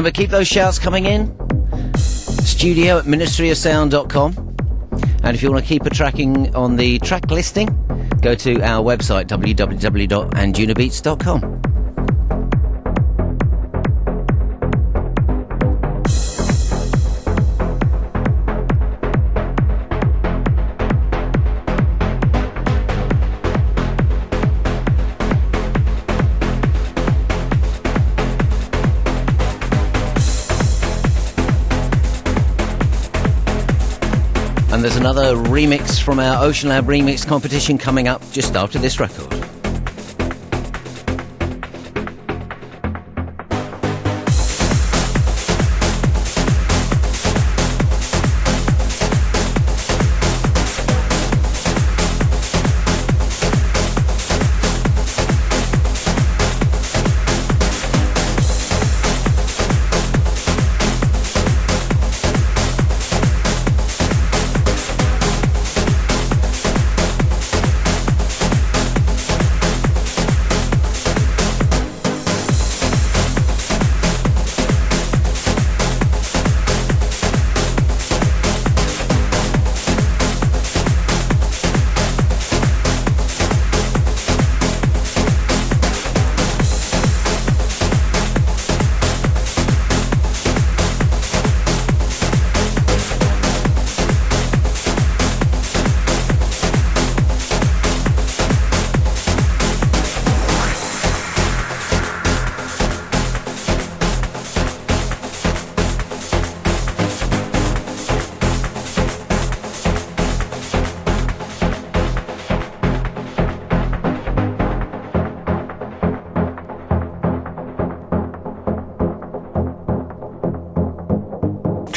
Remember, keep those shouts coming in. Studio at ministryofsound.com. And if you want to keep a tracking on the track listing, go to our website, www.anjunabeats.com. And there's another remix from our Oceanlab remix competition coming up just after this record.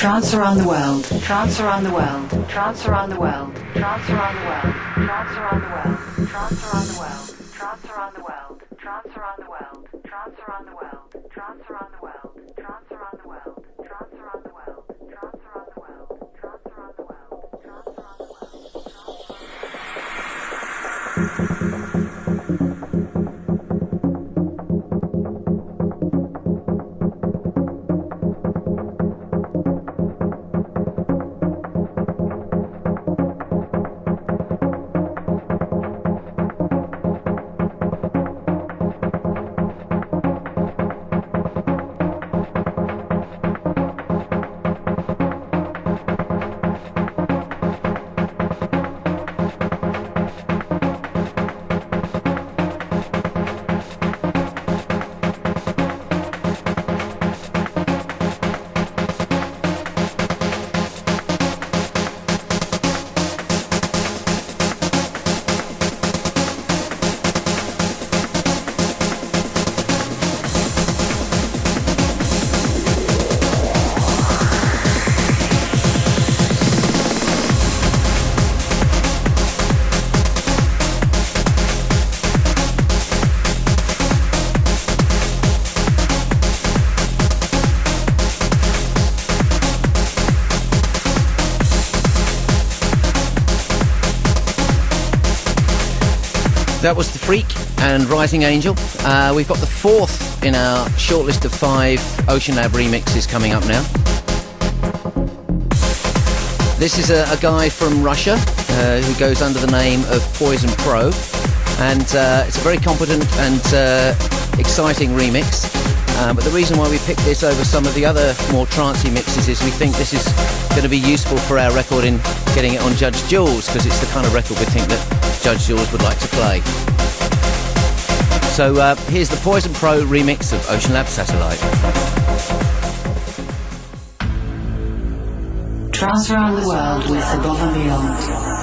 Trance around the world. Trance around the world. Trance around the world. Trance around the world. Trance around the world. Trance around the world. Trance around the world. Trance around the world. Trance around the world. Trance around the world. Trance around the world. Trance around the world. Trance around the world. Trance around the world. Trance around the world. That was the Freek and Rising Angel. We've got the fourth in our shortlist of 5 Oceanlab remixes coming up now. This is a guy from Russia who goes under the name of Poison Pro, and it's a very competent and exciting remix. But the reason why we picked this over some of the other more trancey mixes is we think this is going to be useful for our record in getting it on Judge Jules, because it's the kind of record we think that Judge Jules would like to play. So here's the Poison Pro remix of Oceanlab Satellite. Trance around the world with Above and Beyond.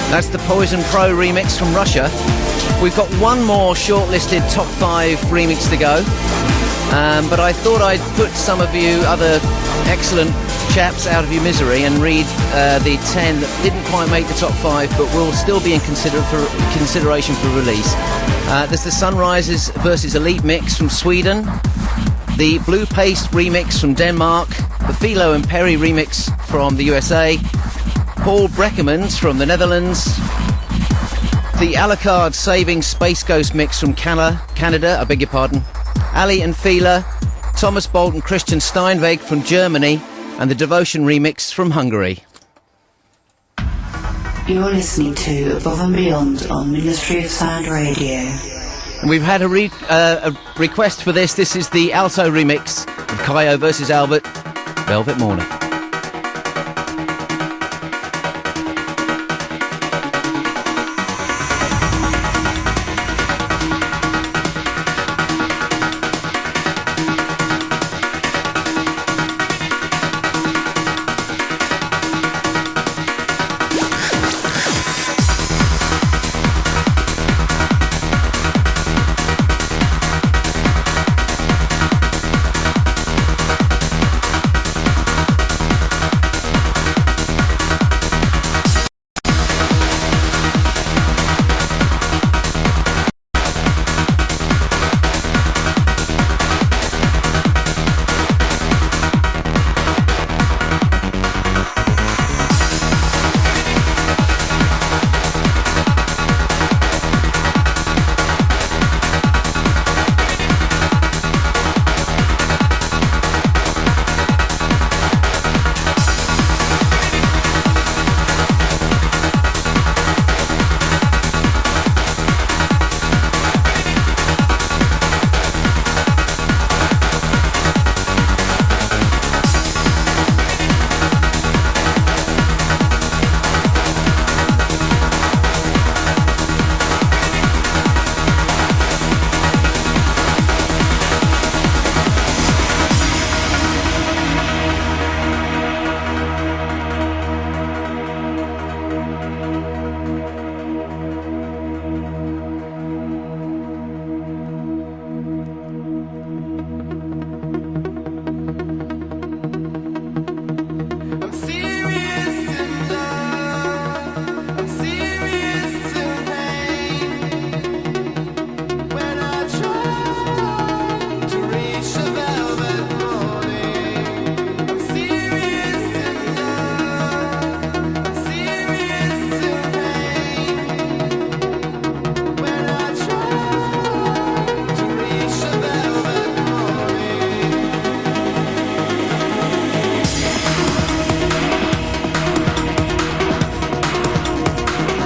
That's the Poison Pro remix from Russia. We've got one more shortlisted top 5 remix to go. But I thought I'd put some of you other excellent chaps out of your misery and read the 10 that didn't quite make the top 5 but will still be in consideration for release. There's the Sunrises vs Elite mix from Sweden, the Blue Paste remix from Denmark, the Philo and Perry remix from the USA, Paul Breckermans from the Netherlands, the Alucard Saving Space Ghost mix from Canada, I beg your pardon, Ali and Fila, Thomas Bolt and Christian Steinweg from Germany, and the Devotion remix from Hungary. You're listening to Above and Beyond on Ministry of Sound Radio. And we've had a request for this. This is the Aalto remix of Kyau vs Albert, Velvet Morning.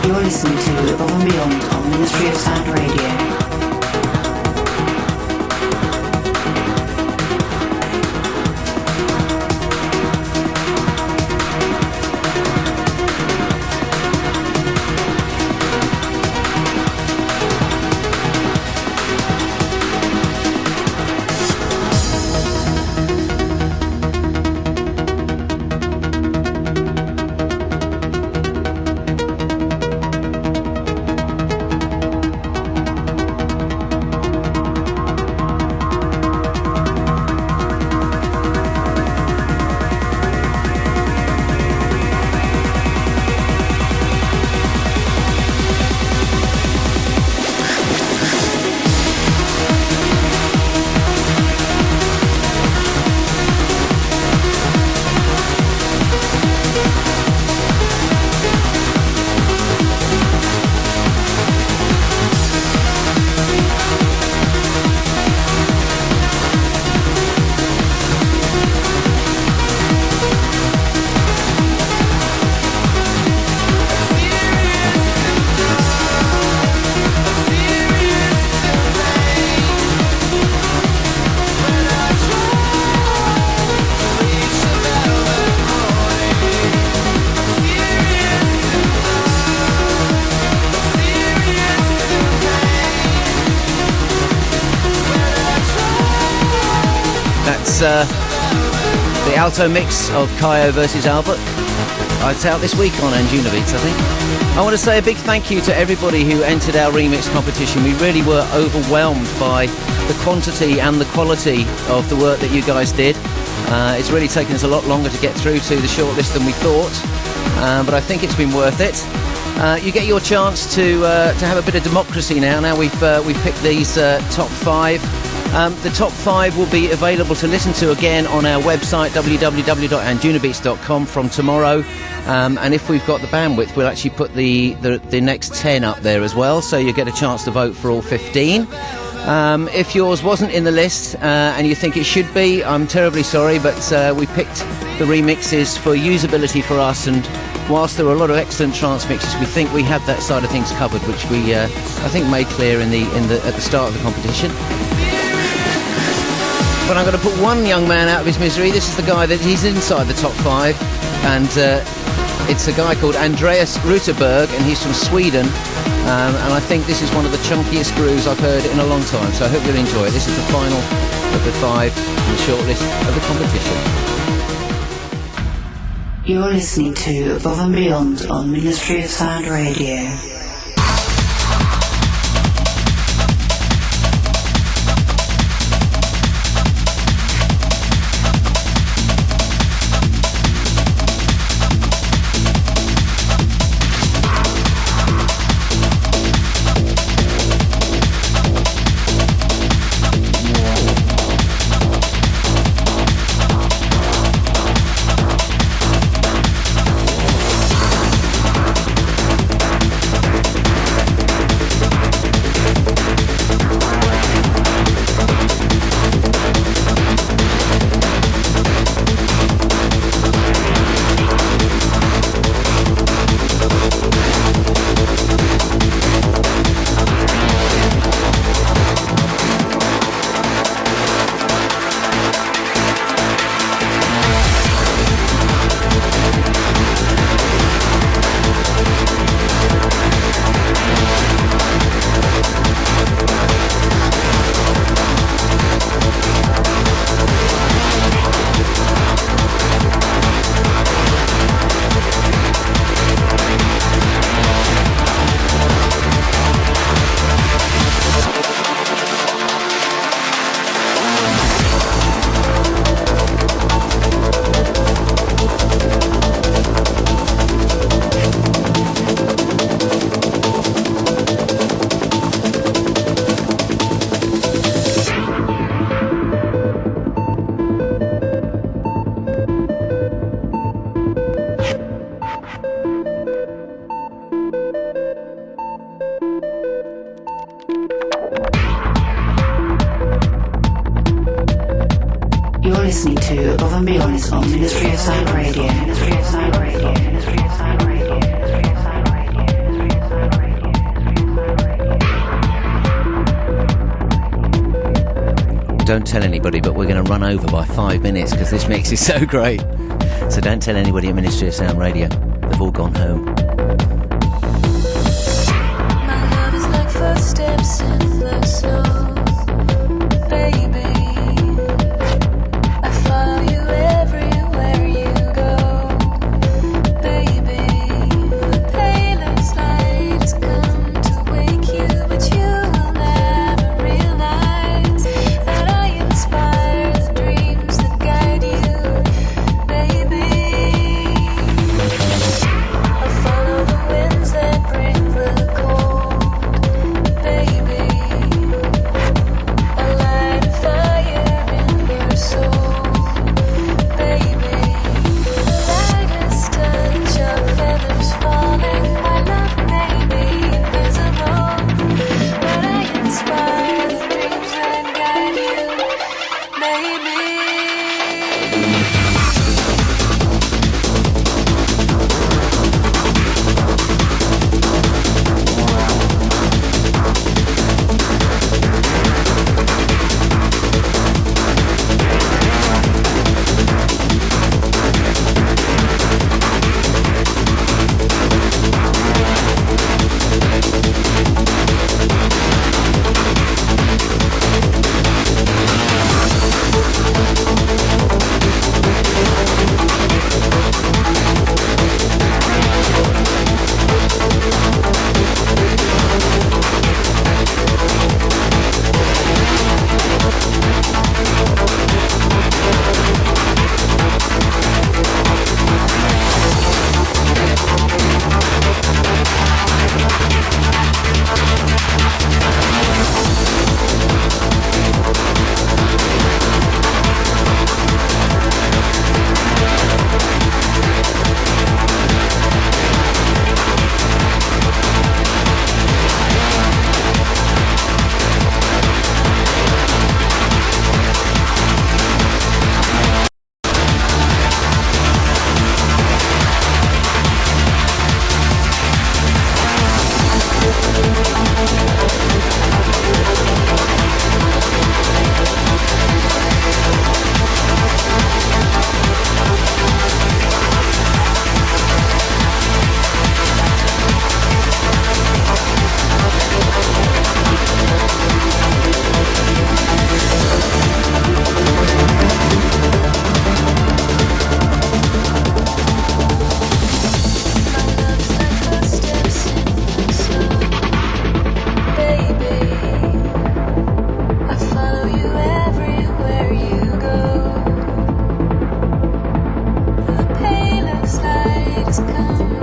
You're listening to Above and Beyond on Ministry of Sound Radio. The Aalto mix of Kyau vs Albert. It's out this week on Anjunabeats, I think. I want to say a big thank you to everybody who entered our remix competition. We really were overwhelmed by the quantity and the quality of the work that you guys did. It's really taken us a lot longer to get through to the shortlist than we thought, but I think it's been worth it. You get your chance to have a bit of democracy now. Now we've picked these top 5. The top 5 will be available to listen to again on our website www.anjunabeats.com from tomorrow. And if we've got the bandwidth, we'll actually put the next 10 up there as well, so you get a chance to vote for all 15. If yours wasn't in the list and you think it should be, I'm terribly sorry, but we picked the remixes for usability for us, and whilst there were a lot of excellent trance mixes, we think we had that side of things covered, which we I think made clear at the start of the competition. But I'm going to put one young man out of his misery. This is the guy that he's inside the top 5, and it's a guy called Andreas Reuterberg, and he's from Sweden. And I think this is one of the chunkiest grooves I've heard in a long time, so I hope you'll enjoy it. This is the final of the 5 in the shortlist of the competition. You're listening to Above and Beyond on Ministry of Sound Radio. listening to Above and Beyond on Ministry of Sound Radio. Ministry of Sound Radio. Ministry of Sound Radio. Ministry of Sound Radio. Ministry of Sound Radio. Don't tell anybody, but we're going to run over by 5 minutes because this mix is so great. So don't tell anybody at Ministry of Sound Radio. They've all gone home. My love is like first steps in the snow.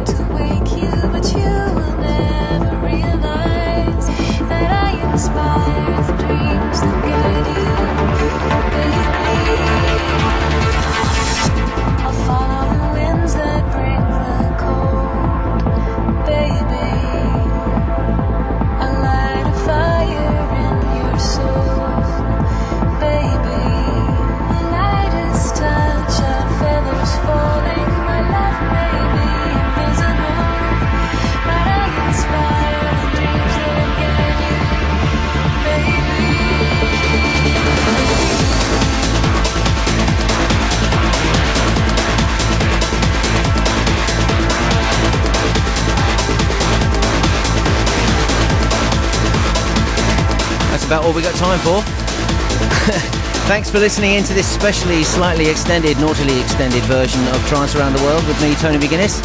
come to wake you, but you will never realize that I inspire the dreams that guide you, baby. I'll follow the winds that bring the cold, baby. I'll light a fire in your soul, baby. The lightest touch of feathers falling, my love may be invisible, but I inspire the dreams that guide you, baby. That's about all we got time for. Thanks for listening in to this specially slightly extended, naughtily extended version of Trance Around the World with me, Tony McGuinness.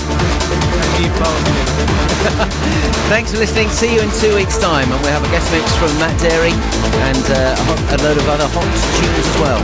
Thanks for listening. See you in 2 weeks' time, and we'll have a guest mix from Matt Derry and a load of other hot tunes as well.